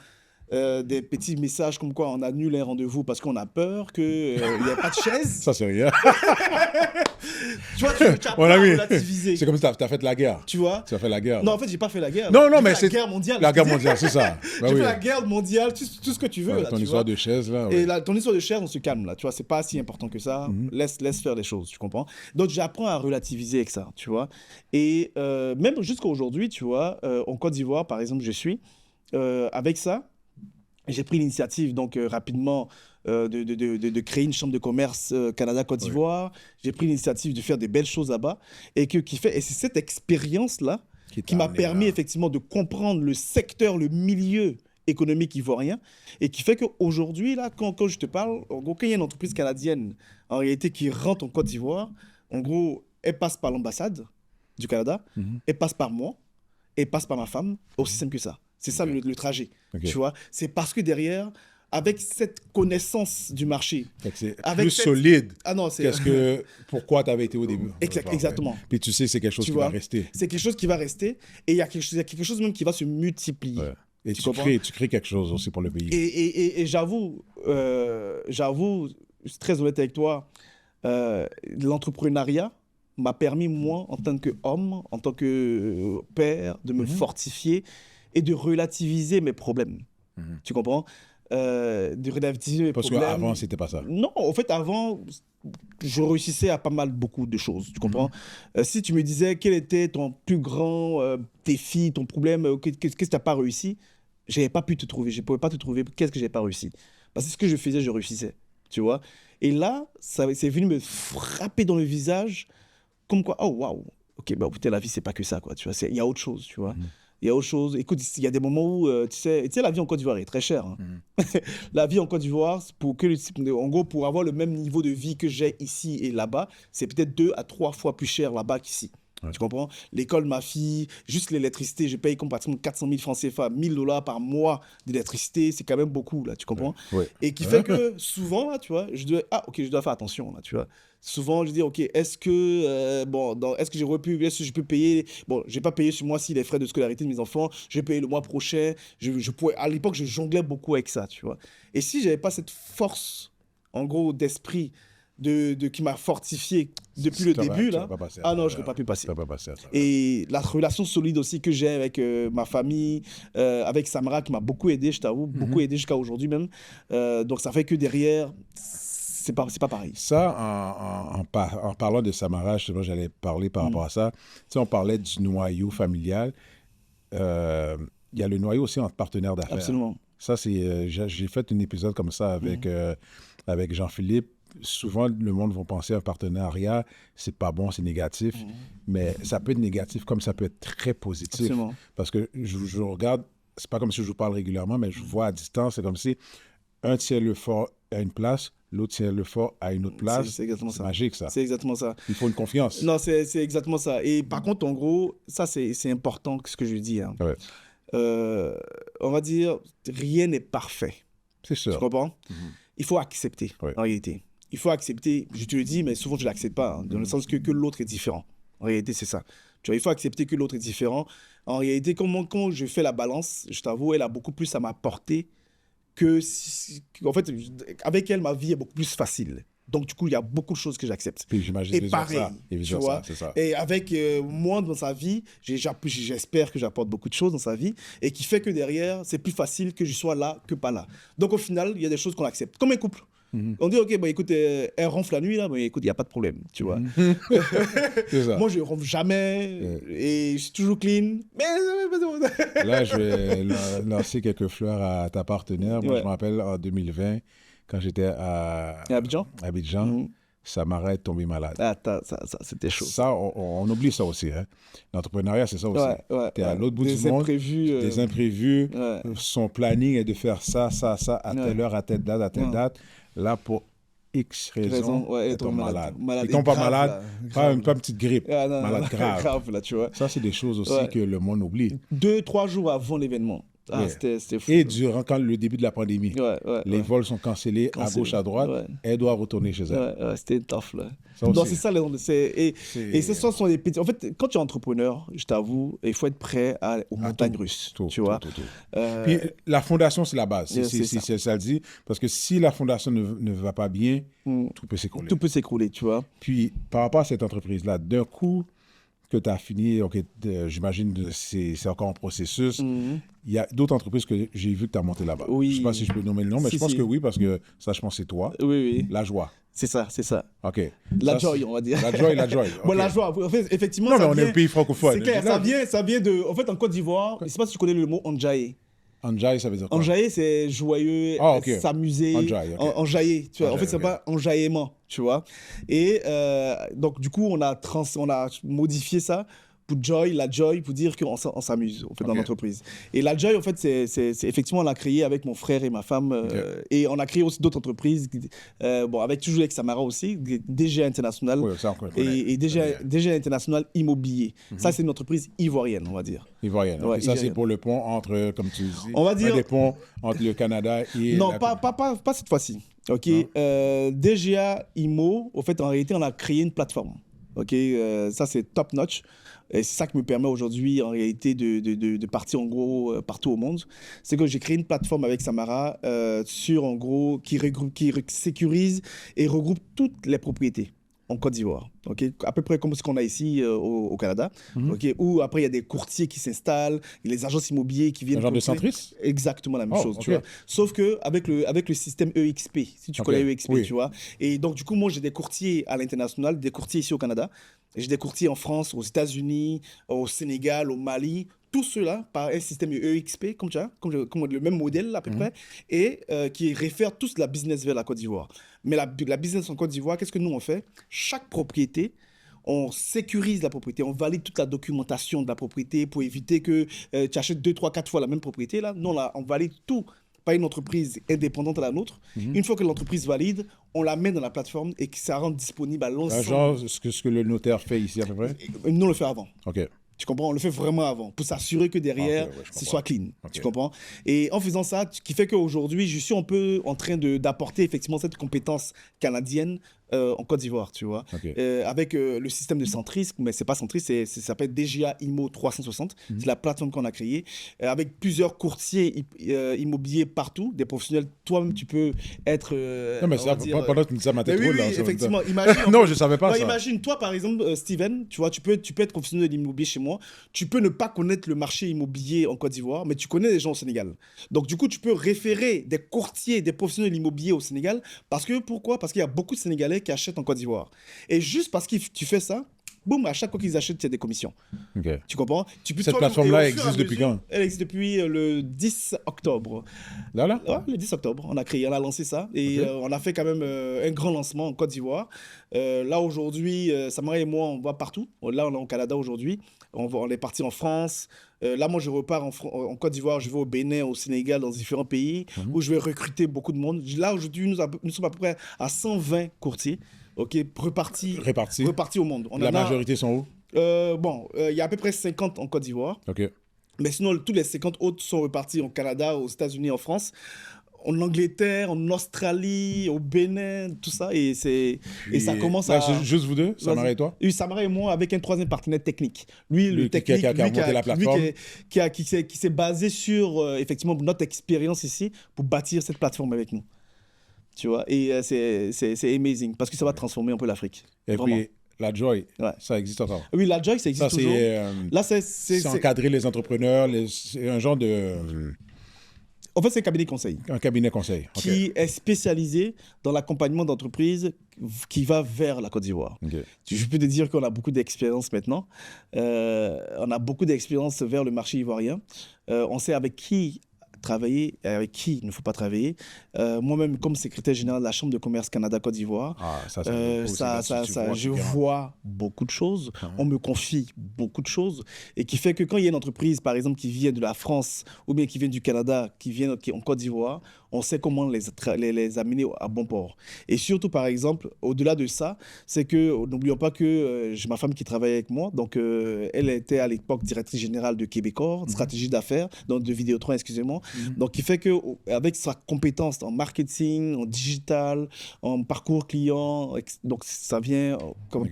des petits messages comme quoi on annule un rendez-vous parce qu'on a peur qu'il n'y a pas de chaise. Ça, c'est rien. Tu vois, tu apprends à relativiser. C'est comme si tu as fait la guerre. Tu vois? Tu as fait la guerre. Non, en fait, j'ai pas fait la guerre. Non, mais c'est... la guerre mondiale. La guerre mondiale, c'est ça. J'ai fait la guerre mondiale, tout ce que tu veux. Là, ton histoire de chaise, là. Et ton histoire de chaise, on se calme, là. Tu vois, c'est pas si important que ça. Laisse faire les choses, tu comprends? Donc, j'apprends à relativiser avec ça, tu vois. Et même jusqu'à aujourd'hui, tu vois, en Côte d'Ivoire, par exemple, je suis, avec ça, j'ai pris l'initiative, donc rapidement, de créer une chambre de commerce Canada-Côte d'Ivoire. J'ai pris l'initiative de faire des belles choses là-bas. Et c'est cette expérience-là qui m'a permis effectivement de comprendre le secteur, le milieu économique ivoirien et qui fait qu'aujourd'hui, là, quand je te parle, en gros, quand il y a une entreprise canadienne, en réalité, qui rentre en Côte d'Ivoire, en gros, elle passe par l'ambassade du Canada, elle passe par moi, elle passe par ma femme, aussi simple que ça. C'est ça le trajet, tu vois. C'est parce que derrière, avec cette connaissance du marché... C'est plus solide qu'est-ce que pourquoi tu avais été au début. Exactement. Puis tu sais, c'est quelque chose qui va rester. C'est quelque chose qui va rester et il y a quelque chose même qui va se multiplier. Ouais. Et tu crées quelque chose aussi pour le pays. Et j'avoue, je suis très honnête avec toi, l'entrepreneuriat m'a permis, moi, en tant qu'homme, en tant que père, de me fortifier et de relativiser mes problèmes. Tu comprends ? De relativiser mes problèmes. Parce qu'avant, c'était pas ça. Non, en fait, avant, je réussissais à beaucoup de choses. Tu comprends ? Si tu me disais quel était ton plus grand défi, ton problème, qu'est-ce que tu n'as pas réussi, je n'avais pas pu te trouver. Je ne pouvais pas te trouver. Qu'est-ce que je n'ai pas réussi ? Parce que ce que je faisais, je réussissais. Tu vois ? Et là, c'est venu me frapper dans le visage, comme quoi, oh waouh, ok, bah, putain, la vie, c'est pas que ça, quoi. Tu vois ? Il y a autre chose, tu vois ? Il y a autre chose. Écoute, il y a des moments où, tu sais, la vie en Côte d'Ivoire est très chère. Hein. La vie en Côte d'Ivoire, en gros, pour avoir le même niveau de vie que j'ai ici et là-bas, c'est peut-être 2 à 3 fois plus cher là-bas qu'ici. Ouais. Tu comprends ? L'école de ma fille, juste l'électricité, je paye pratiquement 400 000 francs CFA, $1,000 par mois d'électricité, c'est quand même beaucoup, là, tu comprends ? Ouais. Et qui fait que souvent, là, tu vois, je dois faire attention, là, tu vois. Souvent, je dis, ok, est-ce que je peux payer, bon, je vais pas payer ce mois-ci les frais de scolarité de mes enfants, je vais payer le mois prochain, à l'époque, je jonglais beaucoup avec ça, tu vois. Et si j'avais pas cette force, en gros, d'esprit, qui m'a fortifié depuis le début, là. Je n'aurais pas pu passer. Et la relation solide aussi que j'ai avec ma famille, avec Samara, qui m'a beaucoup aidé, je t'avoue, beaucoup aidé jusqu'à aujourd'hui même. Donc, ça fait que derrière, c'est pas pareil. Ça, en parlant de Samara, justement, j'allais parler par rapport à ça. Tu sais, on parlait du noyau familial. Il y a le noyau aussi entre partenaires d'affaires. Absolument. Ça, c'est... j'ai fait un épisode comme ça avec Jean-Philippe. Souvent, le monde va penser à un partenariat, c'est pas bon, c'est négatif, mais ça peut être négatif comme ça peut être très positif. Absolument. Parce que je regarde, c'est pas comme si je vous parle régulièrement, mais je vous vois à distance, c'est comme si un tient le fort à une place, l'autre tient le fort à une autre place. C'est exactement ça. C'est magique, ça. C'est exactement ça. Il faut une confiance. Non, c'est exactement ça. Et par contre, en gros, ça, c'est important, ce que je dis. Hein. Ouais. On va dire, rien n'est parfait. C'est sûr. Tu comprends ? Il faut accepter, en réalité. Il faut accepter, je te le dis, mais souvent je ne l'accepte pas, hein, dans le sens que l'autre est différent. En réalité, c'est ça. Tu vois, il faut accepter que l'autre est différent. En réalité, quand je fais la balance, je t'avoue, elle a beaucoup plus à m'apporter que... En fait, avec elle, ma vie est beaucoup plus facile. Donc, du coup, il y a beaucoup de choses que j'accepte. Puis j'imagine et pareil, tu vois. C'est ça. Et avec moi dans sa vie, j'espère que j'apporte beaucoup de choses dans sa vie et qui fait que derrière, c'est plus facile que je sois là que pas là. Donc, au final, il y a des choses qu'on accepte. Comme un couple. On dit, ok, bah, écoute, elle ronfle la nuit, là, mais écoute, il n'y a pas de problème, tu vois. C'est ça. Moi, je ne ronfle jamais et je suis toujours clean. Mais... Là, je vais lancer quelques fleurs à ta partenaire. Moi, je me rappelle en 2020, quand j'étais à Abidjan, Samara est tombée malade. Ça c'était chaud. Ça, on oublie ça aussi. Hein. L'entrepreneuriat, c'est ça aussi. Tu es à l'autre bout du monde. Des imprévus. Son planning est de faire ça, à telle heure, à telle date. Là, pour X raisons, elle tombe malade. Il tombe pas malade, pas une petite grippe, malade grave. Là, tu vois. Ça, c'est des choses aussi que le monde oublie. 2-3 jours avant l'événement. C'était fou. Et durant le début de la pandémie, les vols sont cancellés à gauche, à droite. Elle doit retourner chez elle. C'était tough, là. Donc, c'est ça. Et ce sont des petits... En fait, quand tu es entrepreneur, je t'avoue, il faut être prêt aux montagnes russes. Tu vois. Puis, la fondation, c'est la base. C'est ça le dit. Parce que si la fondation ne va pas bien, tout peut s'écrouler. Tout peut s'écrouler, tu vois. Puis, par rapport à cette entreprise-là, d'un coup... que tu as fini, j'imagine que c'est encore en processus. Il y a d'autres entreprises que j'ai vues que tu as montées là-bas. Oui. Je ne sais pas si je peux nommer le nom, mais je pense que oui, parce que ça, je pense que c'est toi. Oui. La joie. C'est ça. OK. La joy, on va dire. La joy. Bon, la joie, en fait, effectivement... Non, mais on est un pays francophone. C'est clair, ça vient de... En fait, en Côte d'Ivoire, je ne sais pas si tu connais le mot enjaillé. Enjaillé, ça veut dire quoi? Enjaillé, c'est joyeux, s'amuser. Enjaillé, tu vois. En fait, c'est pas enjaillement, tu vois. Et donc, du coup, on a modifié ça pour joy, la joy, pour dire qu'on s'amuse en fait, dans l'entreprise. Et la joy, en fait, c'est effectivement, on l'a créé avec mon frère et ma femme. Et on a créé aussi d'autres entreprises, avec toujours avec Samara aussi, DGA International. Oui, ça, et DGA International Immobilier. Ça, c'est une entreprise ivoirienne, on va dire. Ivoirienne. Ouais, ça, c'est pour le pont entre, comme tu dis, on va dire... des ponts entre le Canada et... Non, pas cette fois-ci. OK. DGA Immo, au fait, en réalité, on a créé une plateforme. OK. Ça, c'est top notch. Et c'est ça qui me permet aujourd'hui, en réalité, de partir, en gros, partout au monde. C'est que j'ai créé une plateforme avec Samara en gros, qui sécurise et regroupe toutes les propriétés en Côte d'Ivoire, à peu près comme ce qu'on a ici au Canada, où après il y a des courtiers qui s'installent, les agences immobilières qui viennent... Un genre de centris? Exactement la même chose, tu vois. Sauf qu'avec le système EXP, si tu connais EXP, tu vois. Et donc du coup, moi j'ai des courtiers à l'international, des courtiers ici au Canada, j'ai des courtiers en France, aux États-Unis, au Sénégal, au Mali, tout cela par un système EXP, comme le même modèle à peu près, et qui réfère tous la business vers la Côte d'Ivoire. Mais la business en Côte d'Ivoire, qu'est-ce que nous on fait? Chaque propriété, on sécurise la propriété, on valide toute la documentation de la propriété pour éviter que tu achètes 2, 3, 4 fois la même propriété. Là. Non, là, on valide tout par une entreprise indépendante à la nôtre. Une fois que l'entreprise valide, on la met dans la plateforme et que ça rend disponible à l'ensemble. Genre ce que le notaire fait ici à peu près? Nous, on le fait avant. OK. Tu comprends? On le fait vraiment avant pour s'assurer que derrière, ce soit clean. Tu comprends? Et en faisant ça, ce qui fait qu'aujourd'hui, je suis un peu en train d'apporter effectivement cette compétence canadienne en Côte d'Ivoire, tu vois. Avec le système de centrisme, mais c'est pas centrisme, ça s'appelle DGA Immo 360. C'est la plateforme qu'on a créée avec plusieurs courtiers immobiliers partout, des professionnels. Toi-même, tu peux être. Non, mais ça, pendant que ça m'a tête oui, là. effectivement. Imagine, non, je savais pas ça. Imagine, toi, par exemple, Steven, tu vois, tu peux être professionnel d'immobilier chez moi. Tu peux ne pas connaître le marché immobilier en Côte d'Ivoire, mais tu connais les gens au Sénégal. Donc, du coup, tu peux référer des courtiers, des professionnels immobiliers au Sénégal. Pourquoi? Parce qu'il y a beaucoup de Sénégalais qui achètent en Côte d'Ivoire. Et juste parce que tu fais ça, boum, à chaque fois qu'ils achètent, il y a des commissions. Tu comprends? Cette plateforme-là existe depuis quand? Elle existe depuis le 10 octobre. Là? Ouais, le 10 octobre, on a lancé ça. Et on a fait quand même un grand lancement en Côte d'Ivoire. Là, aujourd'hui, Samara et moi, on va partout. Là, on est au Canada aujourd'hui. On est parti en France. Là, moi, je repars en Côte d'Ivoire. Je vais au Bénin, au Sénégal, dans différents pays où je vais recruter beaucoup de monde. Là, aujourd'hui, nous sommes à peu près à 120 courtiers. Repartis au monde. La majorité sont où? Il y a à peu près 50 en Côte d'Ivoire. Mais sinon, tous les 50 autres sont repartis au Canada, aux États-Unis, en France, en Angleterre, en Australie, au Bénin, tout ça. Et ça commence à... C'est juste vous deux, Samara et toi? Oui, Samara et moi, avec un troisième partenaire technique. Lui, le technique, qui a monté la plateforme. Qui s'est basé sur, effectivement, notre expérience ici pour bâtir cette plateforme avec nous. Tu vois, et c'est amazing parce que ça va transformer un peu l'Afrique. Et vraiment. Puis, la Joy, ça existe encore. Oui, la Joy, ça existe toujours. Là, c'est encadrer les entrepreneurs, c'est un genre de... En fait, c'est un cabinet conseil. Un cabinet conseil. Qui est spécialisé dans l'accompagnement d'entreprises qui va vers la Côte d'Ivoire. Je peux te dire qu'on a beaucoup d'expérience maintenant. On a beaucoup d'expérience vers le marché ivoirien. On sait avec qui travailler et avec qui il ne faut pas travailler. Moi-même, comme secrétaire général de la Chambre de commerce Canada-Côte d'Ivoire, je vois beaucoup de choses. On me confie beaucoup de choses. Et qui fait que quand il y a une entreprise, par exemple, qui vient de la France ou bien qui vient du Canada, qui vient en Côte d'Ivoire, on sait comment les amener à bon port. Et surtout, par exemple, au-delà de ça, c'est que, n'oublions pas que j'ai ma femme qui travaille avec moi. Donc, elle était à l'époque directrice générale de Québecor, stratégie d'affaires, donc de Vidéotron, excusez-moi. Donc, il fait qu'avec sa compétence en marketing, en digital, en parcours client, donc ça vient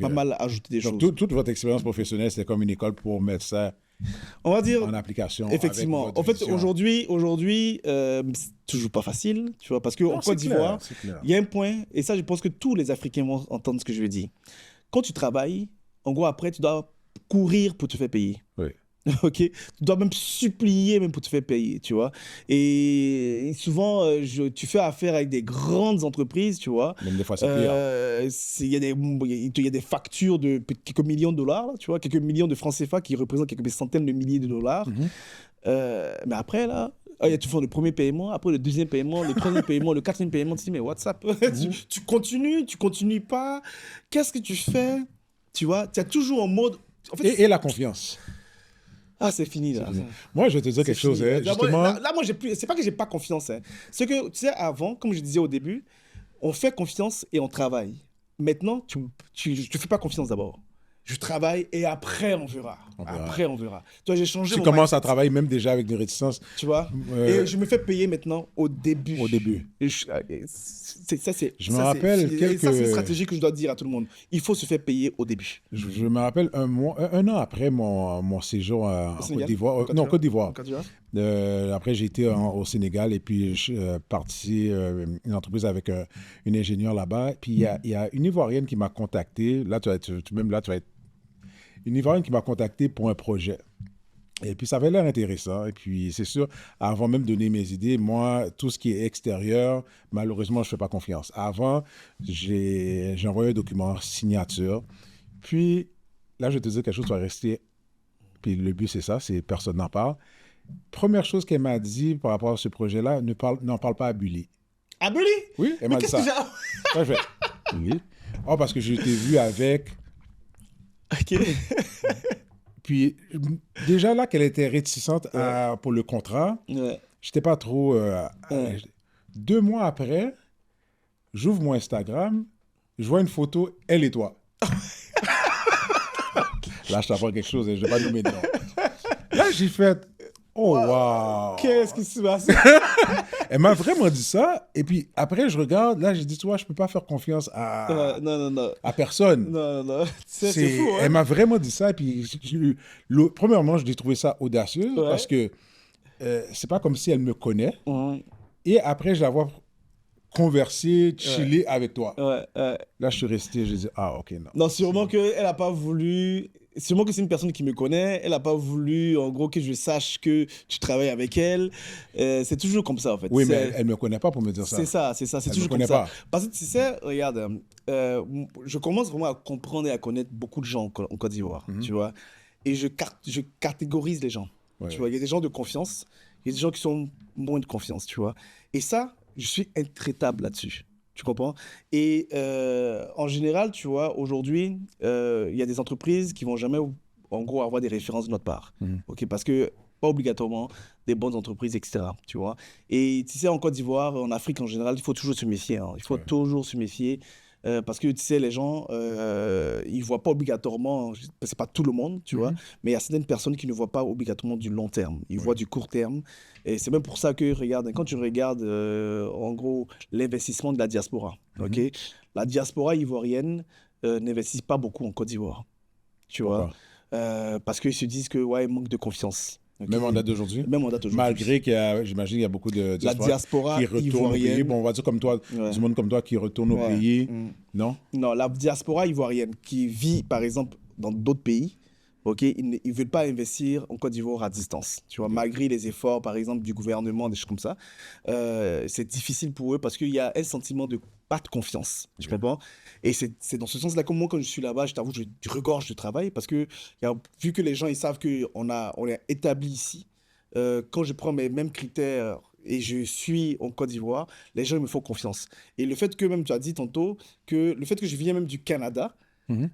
pas mal ajouter des choses. Toute votre expérience professionnelle, c'est comme une école pour mettre ça on va dire, en application. Effectivement. En fait, aujourd'hui, c'est toujours pas facile, tu vois, parce qu'en Côte d'Ivoire, il y a un point, et ça, je pense que tous les Africains vont entendre ce que je veux dire. Quand tu travailles, en gros, après, tu dois courir pour te faire payer. Oui. Ok, tu dois même supplier même pour te faire payer, tu vois. Et souvent, tu fais affaire avec des grandes entreprises, tu vois. Même des fois, c'est pire. Il y a des factures de quelques millions de dollars, là, tu vois, quelques millions de francs CFA qui représentent quelques centaines de milliers de dollars. Mais après, là, il y a toujours le premier paiement, après le deuxième paiement, le troisième paiement, le quatrième paiement. Tu te dis, mais WhatsApp, tu continues pas. Qu'est-ce que tu fais? Tu vois, tu es toujours en mode En fait, Et la confiance. Ah, c'est fini, là. Moi, je vais te dire quelque chose, hein, justement. Là, moi, c'est pas que j'ai pas confiance. Hein. C'est que, tu sais, avant, comme je disais au début, on fait confiance et on travaille. Maintenant, tu fais pas confiance d'abord. Je travaille et après, on verra. Après, on verra. Tu vois, j'ai changé Tu commences à travailler même déjà avec des réticences. Tu vois et je me fais payer maintenant au début. Au début. Je me rappelle quelques... Ça, c'est une stratégie que je dois dire à tout le monde. Il faut se faire payer au début. Je me rappelle un an après mon séjour en Côte d'Ivoire. Non, Côte d'Ivoire. Après, j'ai été au Sénégal et puis je suis parti une entreprise avec une ingénieure là-bas. Puis il y a une Ivoirienne qui m'a contacté. Là, tu vas être une Ivoirienne qui m'a contacté pour un projet. Et puis, ça avait l'air intéressant. Et puis, c'est sûr, avant même de donner mes idées, moi, tout ce qui est extérieur, malheureusement, je ne fais pas confiance. Avant, j'ai envoyé un document signature. Puis, là, je vais te dire quelque chose, tu vas rester. Puis, le but, c'est ça, c'est personne n'en parle. Première chose qu'elle m'a dit par rapport à ce projet-là, n'en parle pas à Bully. À Bully? Oui, elle m'a dit ça. Ouais, oui. Oh, parce que je t'ai vu avec... OK. Puis, déjà là qu'elle était réticente pour le contrat, je n'étais pas trop... 2 mois après, j'ouvre mon Instagram, je vois une photo, elle et toi. Là, je t'apprends quelque chose et je ne vais pas nommer de nom. Là, j'ai fait... Oh, wow! Qu'est-ce qui se passe? Elle m'a vraiment dit ça. Et puis, après, je regarde. Là, j'ai dit, tu vois, je ne peux pas faire confiance à personne. Non. C'est fou, hein? Elle m'a vraiment dit ça. Et puis, premièrement, j'ai trouvé ça audacieux parce que c'est pas comme si elle me connaît. Et après, je la vois converser, chiller avec toi. Là, je suis resté, je dis, ah, ok, non. Non, sûrement qu'elle n'a pas voulu... Sûrement que c'est une personne qui me connaît. Elle n'a pas voulu, en gros, que je sache que tu travailles avec elle. C'est toujours comme ça, en fait. Oui, mais elle ne me connaît pas pour me dire ça. C'est ça. C'est toujours comme ça. Parce que tu sais, regarde, je commence vraiment à comprendre et à connaître beaucoup de gens en Côte d'Ivoire, tu vois. Et je catégorise les gens. Tu vois, il y a des gens de confiance, il y a des gens qui sont moins de confiance, tu vois. Et ça, je suis intraitable là-dessus. Tu comprends? Et en général, tu vois, aujourd'hui, il y a des entreprises qui vont jamais, en gros, avoir des références de notre part. Okay? Parce que, pas obligatoirement, des bonnes entreprises, etc. Tu vois? Et tu sais, en Côte d'Ivoire, en Afrique en général, il faut toujours se méfier. Hein. Il faut toujours se méfier. Parce que, tu sais, les gens, ils ne voient pas obligatoirement, c'est pas tout le monde, tu vois, mais il y a certaines personnes qui ne voient pas obligatoirement du long terme. Ils voient du court terme. Et c'est même pour ça que, regarde, quand tu regardes, en gros, l'investissement de la diaspora, ok, la diaspora ivoirienne n'investit pas beaucoup en Côte d'Ivoire, tu vois, parce qu'ils se disent que, ouais, il manque de confiance. Okay. Même en date d'aujourd'hui? Même en date d'aujourd'hui. Malgré qu'il y a, j'imagine, il y a beaucoup de diaspora qui retournent au pays. Bon, on va dire comme toi, du monde comme toi qui retourne au pays, non? Non, la diaspora ivoirienne qui vit, par exemple, dans d'autres pays, ok, ils ne veulent pas investir en Côte d'Ivoire à distance. Tu vois, malgré les efforts, par exemple, du gouvernement, des choses comme ça, c'est difficile pour eux parce qu'il y a un sentiment de pas de confiance. Tu comprends? Et c'est dans ce sens-là que moi, quand je suis là-bas, je t'avoue, je regorge de travail parce que vu que les gens ils savent qu'on est établi ici, quand je prends mes mêmes critères et je suis en Côte d'Ivoire, les gens ils me font confiance. Et le fait que même, tu as dit tantôt, que le fait que je viens même du Canada,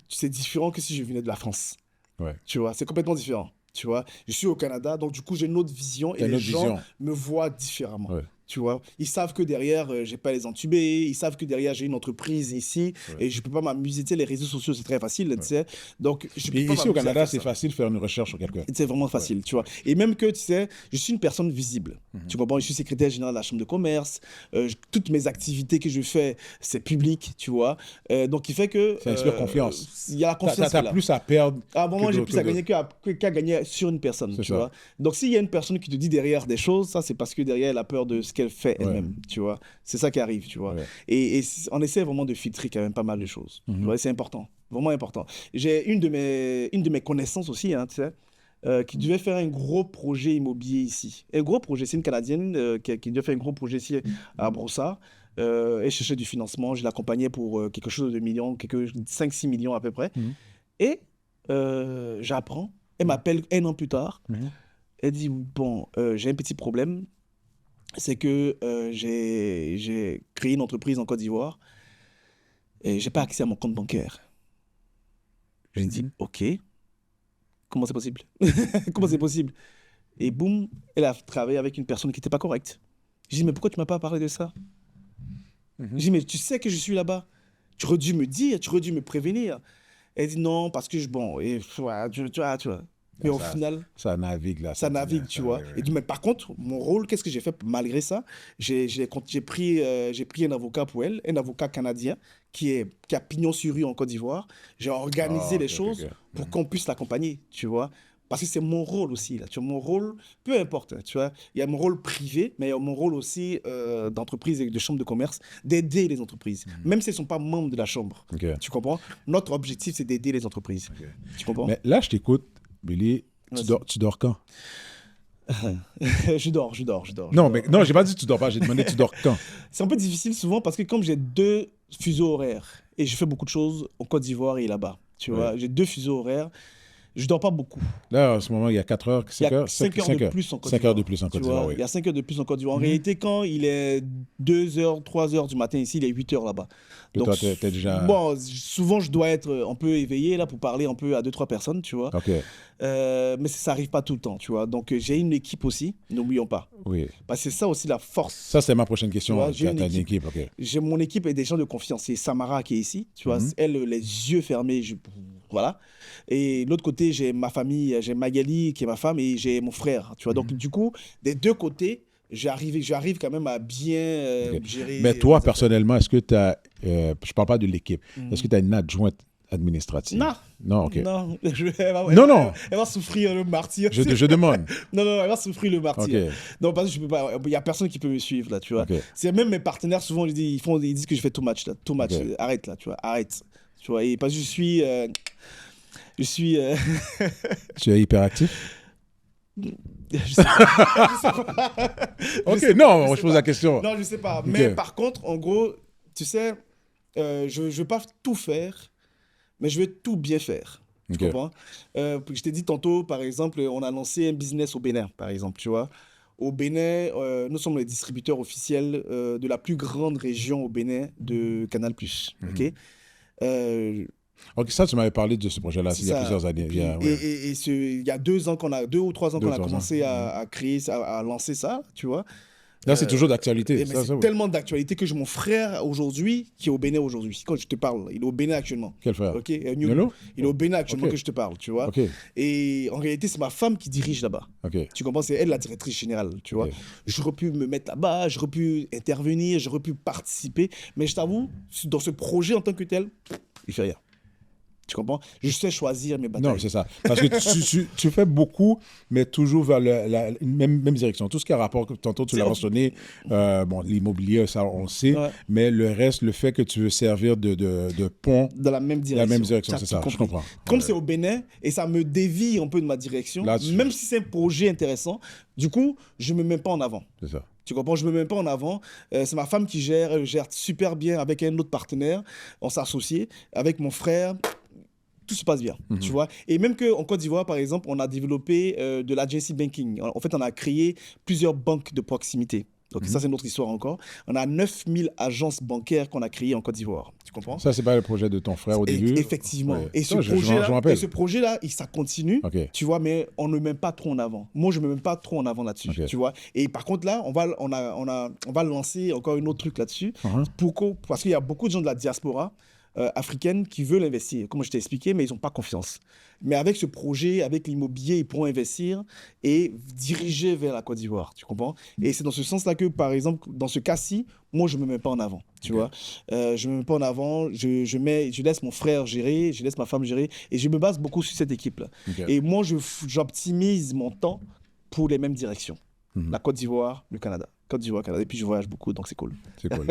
c'est différent que si je venais de la France. Ouais. Tu vois, c'est complètement différent. Tu vois, je suis au Canada, donc du coup, j'ai une autre vision et les gens me voient différemment. Ouais. Tu vois, ils savent que derrière, j'ai pas les entubés, ils savent que derrière, j'ai une entreprise ici et je peux pas m'amuser. Tu sais, les réseaux sociaux, c'est très facile, tu sais. Donc, je peux pas ici au Canada, c'est facile de faire une recherche sur quelqu'un. C'est vraiment facile, tu vois. Et même que, tu sais, je suis une personne visible. Tu comprends? Je suis secrétaire général de la Chambre de commerce. Toutes mes activités que je fais, c'est public, tu vois. Donc, il fait que... Ça inspire confiance. Il y a la confiance. T'as plus à perdre. Ah, bon, moi, j'ai plus à gagner qu'à gagner sur une personne, tu vois. Donc, s'il y a une personne qui te dit derrière des choses, ça, c'est parce que derrière, elle a peur de ce qu'elle fait elle-même, tu vois. C'est ça qui arrive, tu vois. Et on essaie vraiment de filtrer quand même pas mal de choses. Tu vois, c'est important, vraiment important. J'ai une de mes connaissances aussi, hein, tu sais, qui devait faire un gros projet immobilier ici. Un gros projet, c'est une Canadienne qui devait faire un gros projet ici à Brossard. Elle cherchait du financement, je l'accompagnais pour quelque chose de millions, 5-6 millions à peu près. Et j'apprends, elle m'appelle 1 an plus tard, elle dit, bon, j'ai un petit problème, c'est que j'ai créé une entreprise en Côte d'Ivoire et je n'ai pas accès à mon compte bancaire. Je dis, OK. comment c'est possible? Comment c'est possible? Et boum, elle a travaillé avec une personne qui n'était pas correcte. Je dis, mais pourquoi tu ne m'as pas parlé de ça? Je dis, mais tu sais que je suis là-bas. Tu aurais dû me dire, tu aurais dû me prévenir. Elle dit non, parce que bon, et, tu vois. Mais au final. Ça navigue là. Ça navigue, tu vois. Et mais par contre, mon rôle, qu'est-ce que j'ai fait malgré ça? J'ai pris un avocat pour elle, un avocat canadien qui a pignon sur rue en Côte d'Ivoire. J'ai organisé les choses pour qu'on puisse l'accompagner, tu vois. Parce que c'est mon rôle aussi, là. Tu vois, mon rôle, peu importe, tu vois. Il y a mon rôle privé, mais il y a mon rôle aussi d'entreprise et de chambre de commerce, d'aider les entreprises, même si elles ne sont pas membres de la chambre. Tu comprends? Notre objectif, c'est d'aider les entreprises. Tu comprends? Mais là, je t'écoute, Billy. Tu dors quand? Je dors. Non, mais non, j'ai pas dit que tu dors pas, j'ai demandé tu dors quand? C'est un peu difficile souvent parce que comme j'ai 2 fuseaux horaires et je fais beaucoup de choses en Côte d'Ivoire et là-bas, tu vois, j'ai 2 fuseaux horaires. Je dors pas beaucoup. Là, en ce moment, il y a 4 heures, 5 heures. 5 heures de plus en Côte d'Ivoire. 5 heures de plus en Côte d'Ivoire, oui. Il y a 5 heures de plus en Côte d'Ivoire. En réalité, quand il est 2 heures, 3 heures du matin ici, il est 8 heures là-bas. Donc, toi, t'es déjà... Bon, souvent, je dois être un peu éveillé là, pour parler un peu à 2-3 personnes, tu vois. OK. Mais ça n'arrive pas tout le temps, tu vois. Donc, j'ai une équipe aussi, n'oublions pas. Oui. Parce que c'est ça aussi la force. Ça, c'est ma prochaine question. Tu as une équipe. OK. J'ai mon équipe et des gens de confiance. C'est Samara qui est ici, tu vois. Elle, les yeux fermés, voilà. Et de l'autre côté, j'ai ma famille, j'ai Magali qui est ma femme et j'ai mon frère, tu vois. Donc, du coup, des 2 côtés, j'arrive quand même à bien gérer. Mais toi, personnellement, est-ce que tu as... je parle pas de l'équipe. Est-ce que tu as une adjointe administrative? Non. Non, OK. Non. Elle va souffrir le martyr. Je demande. Non, elle va souffrir le martyr. Okay. Non, parce que je peux pas. Il y a personne qui peut me suivre là, tu vois. Okay. C'est même mes partenaires souvent ils disent que je fais too much là, Okay. Arrête là, tu vois, arrête. Tu vois, et parce que je suis. Tu es hyperactif? Je sais pas. Ok, non, je pose la question. Non, je sais pas. Okay. Mais par contre, en gros, tu sais, je veux pas tout faire, mais je veux tout bien faire. Tu comprends? Je t'ai dit tantôt, par exemple, on a lancé un business au Bénin, par exemple, tu vois. Au Bénin, nous sommes les distributeurs officiels de la plus grande région au Bénin de Canal+. Ok. Ok, ça, tu m'avais parlé de ce projet-là il y a plusieurs années. Il y a 2 ans 2 ou 3 ans qu'on a commencé à créer, à lancer ça, tu vois. Là, c'est toujours d'actualité. C'est tellement d'actualité que j'ai mon frère aujourd'hui qui est au Bénin aujourd'hui. Quand je te parle, il est au Bénin actuellement. Quel frère? Il est au Bénin actuellement que je te parle, tu vois. Et en réalité, c'est ma femme qui dirige là-bas. Tu comprends? C'est elle la directrice générale, tu vois. J'aurais pu me mettre là-bas, j'aurais pu intervenir, j'aurais pu participer. Mais je t'avoue, dans ce projet en tant que tel, il fait rien. Tu comprends? Je sais choisir mes batailles. Non, c'est ça. Parce que tu fais beaucoup, mais toujours vers la même direction. Tout ce qui a rapport, tantôt tu l'as mentionné, bon, l'immobilier, ça on sait, mais le reste, le fait que tu veux servir de pont. Dans la même direction. La même direction, c'est ça, je comprends. Comme c'est au Bénin, et ça me dévie un peu de ma direction, même si c'est un projet intéressant, du coup, je ne me mets pas en avant. C'est ça. Tu comprends? Je ne me mets pas en avant. C'est ma femme qui gère, elle gère super bien avec un autre partenaire. On s'est associé avec mon frère. Tout se passe bien, tu vois. Et même qu'en Côte d'Ivoire, par exemple, on a développé de l'agency banking. En fait, on a créé plusieurs banques de proximité. Donc ça, c'est notre histoire encore. On a 9000 agences bancaires qu'on a créées en Côte d'Ivoire. Tu comprends? Ça, c'est pas le projet de ton frère au début? Effectivement. Ouais. Et ce projet-là, ça continue, tu vois, mais on ne met pas trop en avant. Moi, je ne me mets pas trop en avant là-dessus, tu vois. Et par contre, là, on va lancer encore un autre truc là-dessus. Parce qu'il y a beaucoup de gens de la diaspora africaines qui veulent investir, comme je t'ai expliqué, mais ils n'ont pas confiance. Mais avec ce projet, avec l'immobilier, ils pourront investir et diriger vers la Côte d'Ivoire, tu comprends? Et c'est dans ce sens-là que, par exemple, dans ce cas-ci, moi, je ne me mets pas en avant, tu vois. Je ne me mets pas en avant, je laisse mon frère gérer, je laisse ma femme gérer, et je me base beaucoup sur cette équipe-là. Et moi, j'optimise mon temps pour les mêmes directions. La Côte d'Ivoire, le Canada. Côte d'Ivoire, Canada. Et puis, je voyage beaucoup, donc c'est cool. C'est cool.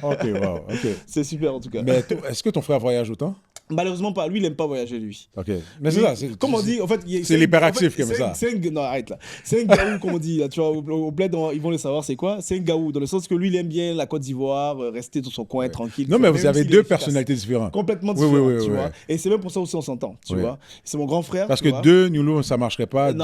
Ok, wow, ok. C'est super en tout cas. Mais est-ce que ton frère voyage autant? Malheureusement pas, lui il n'aime pas voyager lui. Ok. Mais c'est ça. Comme on dit, en fait, c'est l'hyperactif comme ça. Non, arrête là. C'est un gaou comme on dit là, tu vois. Au bled, ils vont le savoir, c'est quoi? C'est un gaou dans le sens que lui il aime bien la Côte d'Ivoire, rester dans son coin tranquille. Non, mais vous avez 2 personnalités différentes. Complètement différentes, tu vois. Et c'est même pour ça aussi on s'entend, tu vois. C'est mon grand frère. Parce que 2 Nulu ça marcherait pas, 2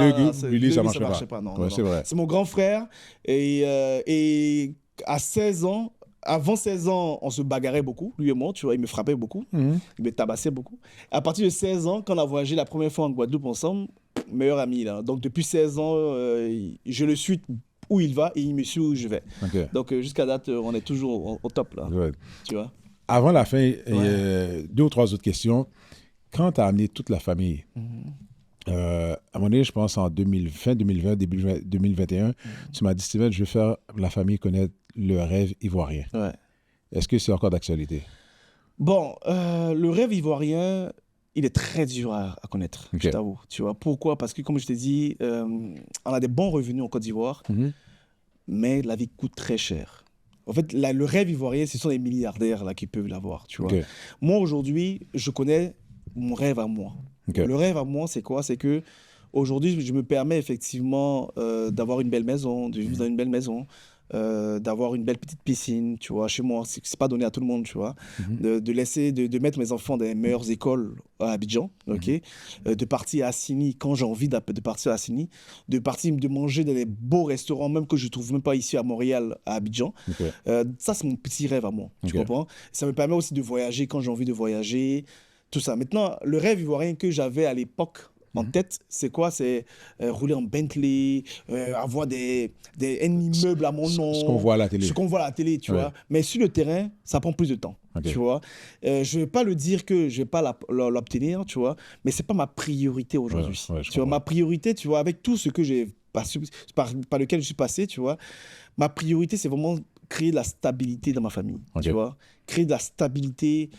Billy ça marcherait pas. Non, c'est vrai. C'est mon grand frère et à 16 ans. avant 16 ans, on se bagarrait beaucoup, lui et moi, tu vois, il me frappait beaucoup, il me tabassait beaucoup. À partir de 16 ans, quand on a voyagé la première fois en Guadeloupe ensemble, meilleur ami, là. Donc, depuis 16 ans, je le suis où il va et il me suit où je vais. Okay. Donc, jusqu'à date, on est toujours au top, là. Ouais. Tu vois? Avant la fin, il y a 2 ou 3 autres questions. Quand tu as amené toute la famille, à un moment donné, je pense en 2020, début 2021, tu m'as dit, Steven, je veux faire la famille connaître le rêve ivoirien. Ouais. Est-ce que c'est encore d'actualité? Bon, le rêve ivoirien, il est très dur à connaître, je t'avoue. Tu vois, pourquoi? Parce que, comme je t'ai dit, on a des bons revenus en Côte d'Ivoire, mais la vie coûte très cher. En fait, le rêve ivoirien, ce sont les milliardaires là, qui peuvent l'avoir, tu vois. Moi, aujourd'hui, je connais mon rêve à moi. Le rêve à moi, c'est quoi? C'est que aujourd'hui, je me permets effectivement d'avoir une belle maison, de vivre dans une belle maison, d'avoir une belle petite piscine, tu vois, chez moi. C'est pas donné à tout le monde, tu vois. De mettre mes enfants dans les meilleures écoles à Abidjan, de partir à Assini quand j'ai envie de partir à Assini, de manger dans les beaux restaurants, même que je trouve même pas ici à Montréal, à Abidjan. Ça, c'est mon petit rêve à moi, tu comprends? Ça me permet aussi de voyager quand j'ai envie de voyager, tout ça. Maintenant, le rêve ivoirien que j'avais à l'époque en tête, c'est quoi? C'est rouler en Bentley, avoir des immeubles à mon nom. Ce qu'on voit à la télé. Ce qu'on voit à la télé, tu vois. Mais sur le terrain, ça prend plus de temps, tu vois. Je ne vais pas le dire que je ne vais pas l'obtenir, tu vois, mais ce n'est pas ma priorité aujourd'hui. Tu vois, ma priorité, tu vois, avec tout ce que j'ai par lequel je suis passé, tu vois, ma priorité, c'est vraiment créer de la stabilité dans ma famille, tu vois. Créer de la stabilité,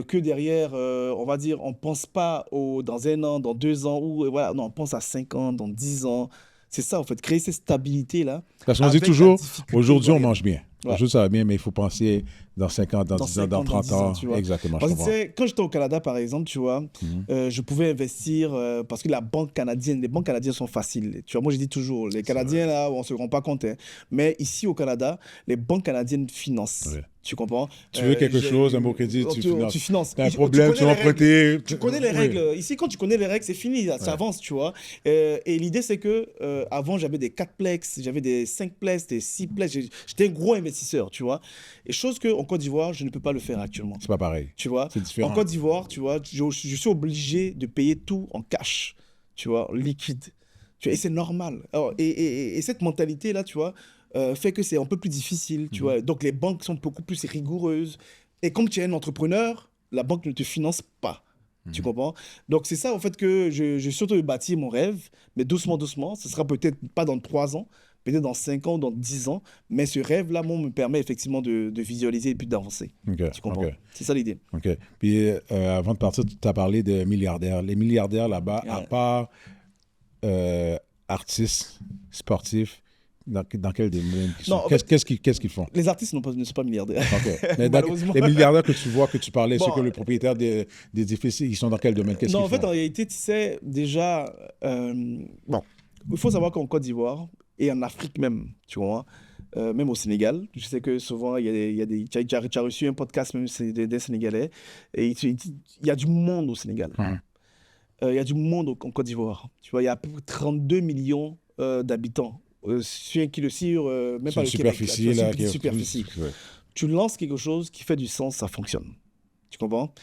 que derrière, on va dire, on ne pense pas dans 1 an, dans 2 ans, ou voilà, non, on pense à 5 ans, dans 10 ans. C'est ça, en fait, créer cette stabilité-là. Parce qu'on dit toujours, aujourd'hui, on mange bien. Aujourd'hui, ça va bien, mais il faut penser dans 5 ans, dans 10 ans, dans 30 ans. Tu vois. Exactement, parce que quand j'étais au Canada, par exemple, tu vois, je pouvais investir parce que les banques canadiennes sont faciles. Tu vois, moi, je dis toujours, les Canadiens, là, on ne se rend pas compte. Hein, mais ici, au Canada, les banques canadiennes financent. Ouais. Tu comprends? Tu veux quelque chose, un beau crédit, tu finances. Tu as un problème, tu vas emprunter. Tu connais les règles. Ici, quand tu connais les règles, c'est fini, ça avance, tu vois. Et l'idée, c'est que avant, j'avais des 4plex, j'avais des 5plex, des 6plex. J'étais un gros investisseur, tu vois. Et chose qu'en Côte d'Ivoire, je ne peux pas le faire actuellement. C'est pas pareil. Tu vois? C'est différent. En Côte d'Ivoire, tu vois, je suis obligé de payer tout en cash, tu vois, liquide. Tu vois, et c'est normal. Alors, et cette mentalité-là, tu vois, fait que c'est un peu plus difficile, tu vois. Donc, les banques sont beaucoup plus rigoureuses. Et comme tu es un entrepreneur, la banque ne te finance pas. Tu comprends? Donc, c'est ça, en fait, que je surtout bâti mon rêve, mais doucement, doucement. Ce sera peut-être pas dans 3 ans, peut-être dans 5 ans, dans 10 ans. Mais ce rêve-là, moi, me permet effectivement de visualiser et puis d'avancer. Tu comprends? C'est ça l'idée. OK. Puis, avant de partir, tu as parlé de milliardaires. Les milliardaires là-bas, à part artistes, sportifs, dans quel domaine ils sont? Qu'est-ce qu'ils font? Les artistes ne sont pas milliardaires. Okay. Mais les milliardaires que tu vois, que tu parlais, ceux que le propriétaire des édifices, ils sont dans quel domaine? Qu'est-ce qu'ils font? En fait, en réalité, tu sais, déjà, il faut savoir qu'en Côte d'Ivoire et en Afrique même, tu vois, même au Sénégal, je sais que souvent, tu as reçu un podcast même des Sénégalais, et il y a du monde au Sénégal. Il y a du monde en Côte d'Ivoire. Tu vois, il y a à peu près 32 millions d'habitants. Sur même pas le superficie, Québec, là, superficie. Tu lances quelque chose qui fait du sens, ça fonctionne. Tu comprends?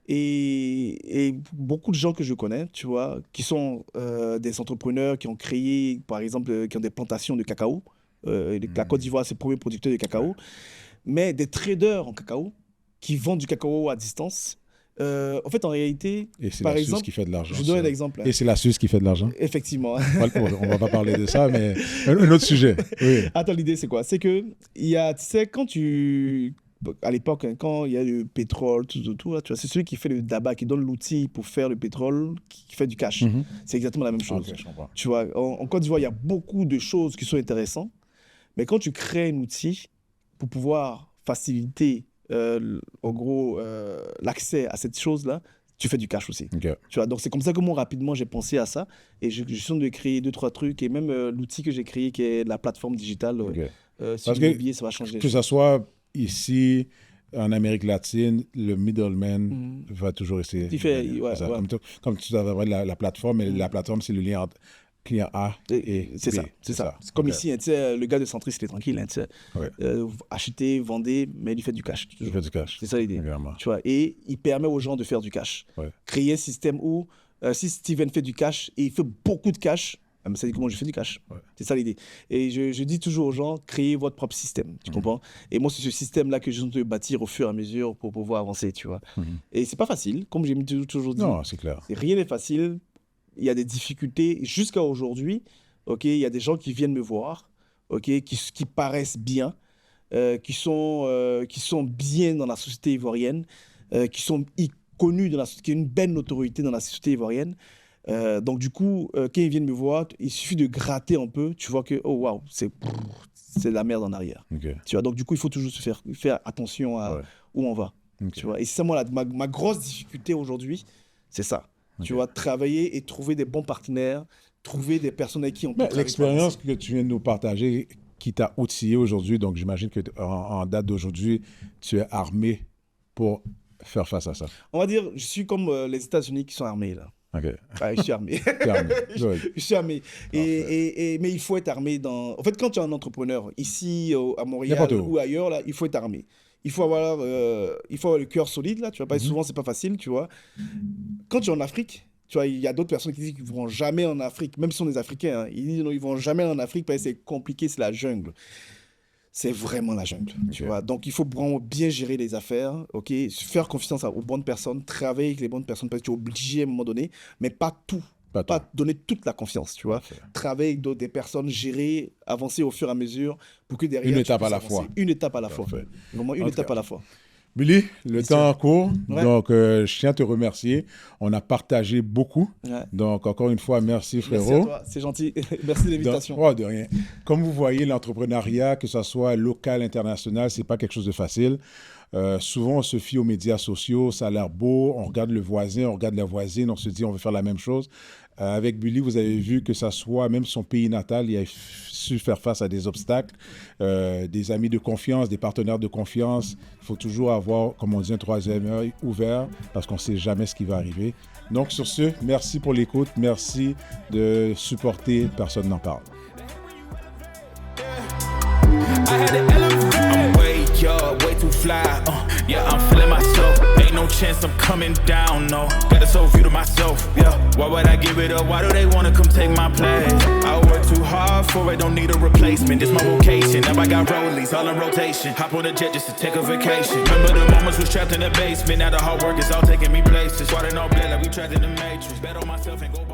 Et beaucoup de gens que je connais, tu vois, qui sont des entrepreneurs qui ont créé, par exemple, qui ont des plantations de cacao. La Côte d'Ivoire, c'est le premier producteur de cacao. Mais des traders en cacao qui vendent du cacao à distance. En fait, en réalité, par exemple, Suisse qui fait de l'argent. Je donne un exemple. Et c'est la Suisse qui fait de l'argent. Effectivement. On va pas parler de ça, mais un autre sujet. Oui. Attends, l'idée, c'est quoi? C'est que, tu sais, à l'époque, quand il y a le pétrole, tout, là, tu vois, c'est celui qui fait le daba, qui donne l'outil pour faire le pétrole, qui fait du cash. C'est exactement la même chose. Okay, je comprends. Tu vois, en Côte d'Ivoire, il y a beaucoup de choses qui sont intéressantes, mais quand tu crées un outil pour pouvoir faciliter en gros, l'accès à cette chose-là, tu fais du cash aussi. Okay. Tu vois, donc c'est comme ça que moi, rapidement, j'ai pensé à ça. Et je suis en train de créer 2-3 trucs. Et même l'outil que j'ai créé, qui est la plateforme digitale, parce que ça va changer. Que ce soit ici, en Amérique latine, le middleman va toujours essayer. Comme tu as la plateforme, et la plateforme, c'est le lien entre client A et c'est B. ça, c'est ça. C'est comme ici, hein, tu sais, le gars de Centris, il est tranquille. Hein, tu sais, achetez, vendez, mais il fait du cash. Il fait du cash. C'est ça l'idée. Tu vois, et il permet aux gens de faire du cash. Créer un système où, si Steven fait du cash et il fait beaucoup de cash, ça dit comment je fais du cash. C'est ça l'idée. Et je dis toujours aux gens, créez votre propre système. Tu comprends? Et moi, c'est ce système-là que je veux bâtir au fur et à mesure pour pouvoir avancer, tu vois. Et c'est pas facile, comme j'ai toujours dit. Non, c'est clair. Rien n'est facile. Il y a des difficultés. Jusqu'à aujourd'hui, il y a des gens qui viennent me voir, qui paraissent bien, qui sont bien dans la société ivoirienne, qui sont connus dans la société, qui ont une belle notoriété dans la société ivoirienne. Donc du coup, quand ils viennent me voir, il suffit de gratter un peu, tu vois que, oh waouh, c'est la merde en arrière. Tu vois, donc du coup, il faut toujours faire attention à où on va. Tu vois, et c'est ça, moi, ma grosse difficulté aujourd'hui, c'est ça. Tu vois, travailler et trouver des bons partenaires, trouver des personnes avec qui on peut travailler. L'expérience que tu viens de nous partager, qui t'a outillé aujourd'hui, donc j'imagine qu'en date d'aujourd'hui, tu es armé pour faire face à ça. On va dire, je suis comme les États-Unis qui sont armés, là. Je suis armé. Je suis armé. Mais il faut être armé dans... En fait, quand tu es un entrepreneur, ici, à Montréal ou ailleurs, là, il faut être armé. Il faut avoir le cœur solide, là, tu vois. Souvent, c'est pas facile, tu vois. Quand tu es en Afrique, tu vois, il y a d'autres personnes qui disent qu'ils ne vont jamais en Afrique, même si ce sont des Africains, hein, ils disent non, ils ne vont jamais en Afrique parce que c'est compliqué, c'est la jungle. C'est vraiment la jungle, tu vois. Donc, il faut vraiment bien gérer les affaires, faire confiance aux bonnes personnes, travailler avec les bonnes personnes, parce que tu es obligé à un moment donné, mais pas tout. Pas donner toute la confiance, tu vois. Travailler avec des personnes, gérer, avancer au fur et à mesure pour que derrière... Une étape à la fois. Une étape à la fois. Vraiment une étape à la fois. Billy, le temps court, donc je tiens à te remercier. On a partagé beaucoup. Donc, encore une fois, merci frérot. Merci à toi, c'est gentil. Merci de l'invitation. De rien. Comme vous voyez, l'entrepreneuriat, que ce soit local, international, c'est pas quelque chose de facile. Souvent, on se fie aux médias sociaux, ça a l'air beau, on regarde le voisin, on regarde la voisine, on se dit on veut faire la même chose. Avec Billy, vous avez vu que ça soit même son pays natal, il a su faire face à des obstacles, des amis de confiance, des partenaires de confiance. Il faut toujours avoir, comme on dit, un troisième œil ouvert parce qu'on ne sait jamais ce qui va arriver. Donc sur ce, merci pour l'écoute, merci de supporter Personne n'en parle. Way too fly, yeah, I'm feeling myself. Ain't no chance I'm coming down, no. Got a soul view to myself, yeah. Why would I give it up? Why do they wanna come take my place? I work too hard for it, don't need a replacement. This my vocation, now I got rollies all in rotation. Hop on a jet just to take a vacation. Remember the moments was trapped in the basement. Now the hard work is all taking me places. Water no blood like we trapped in the matrix. Bet on myself and go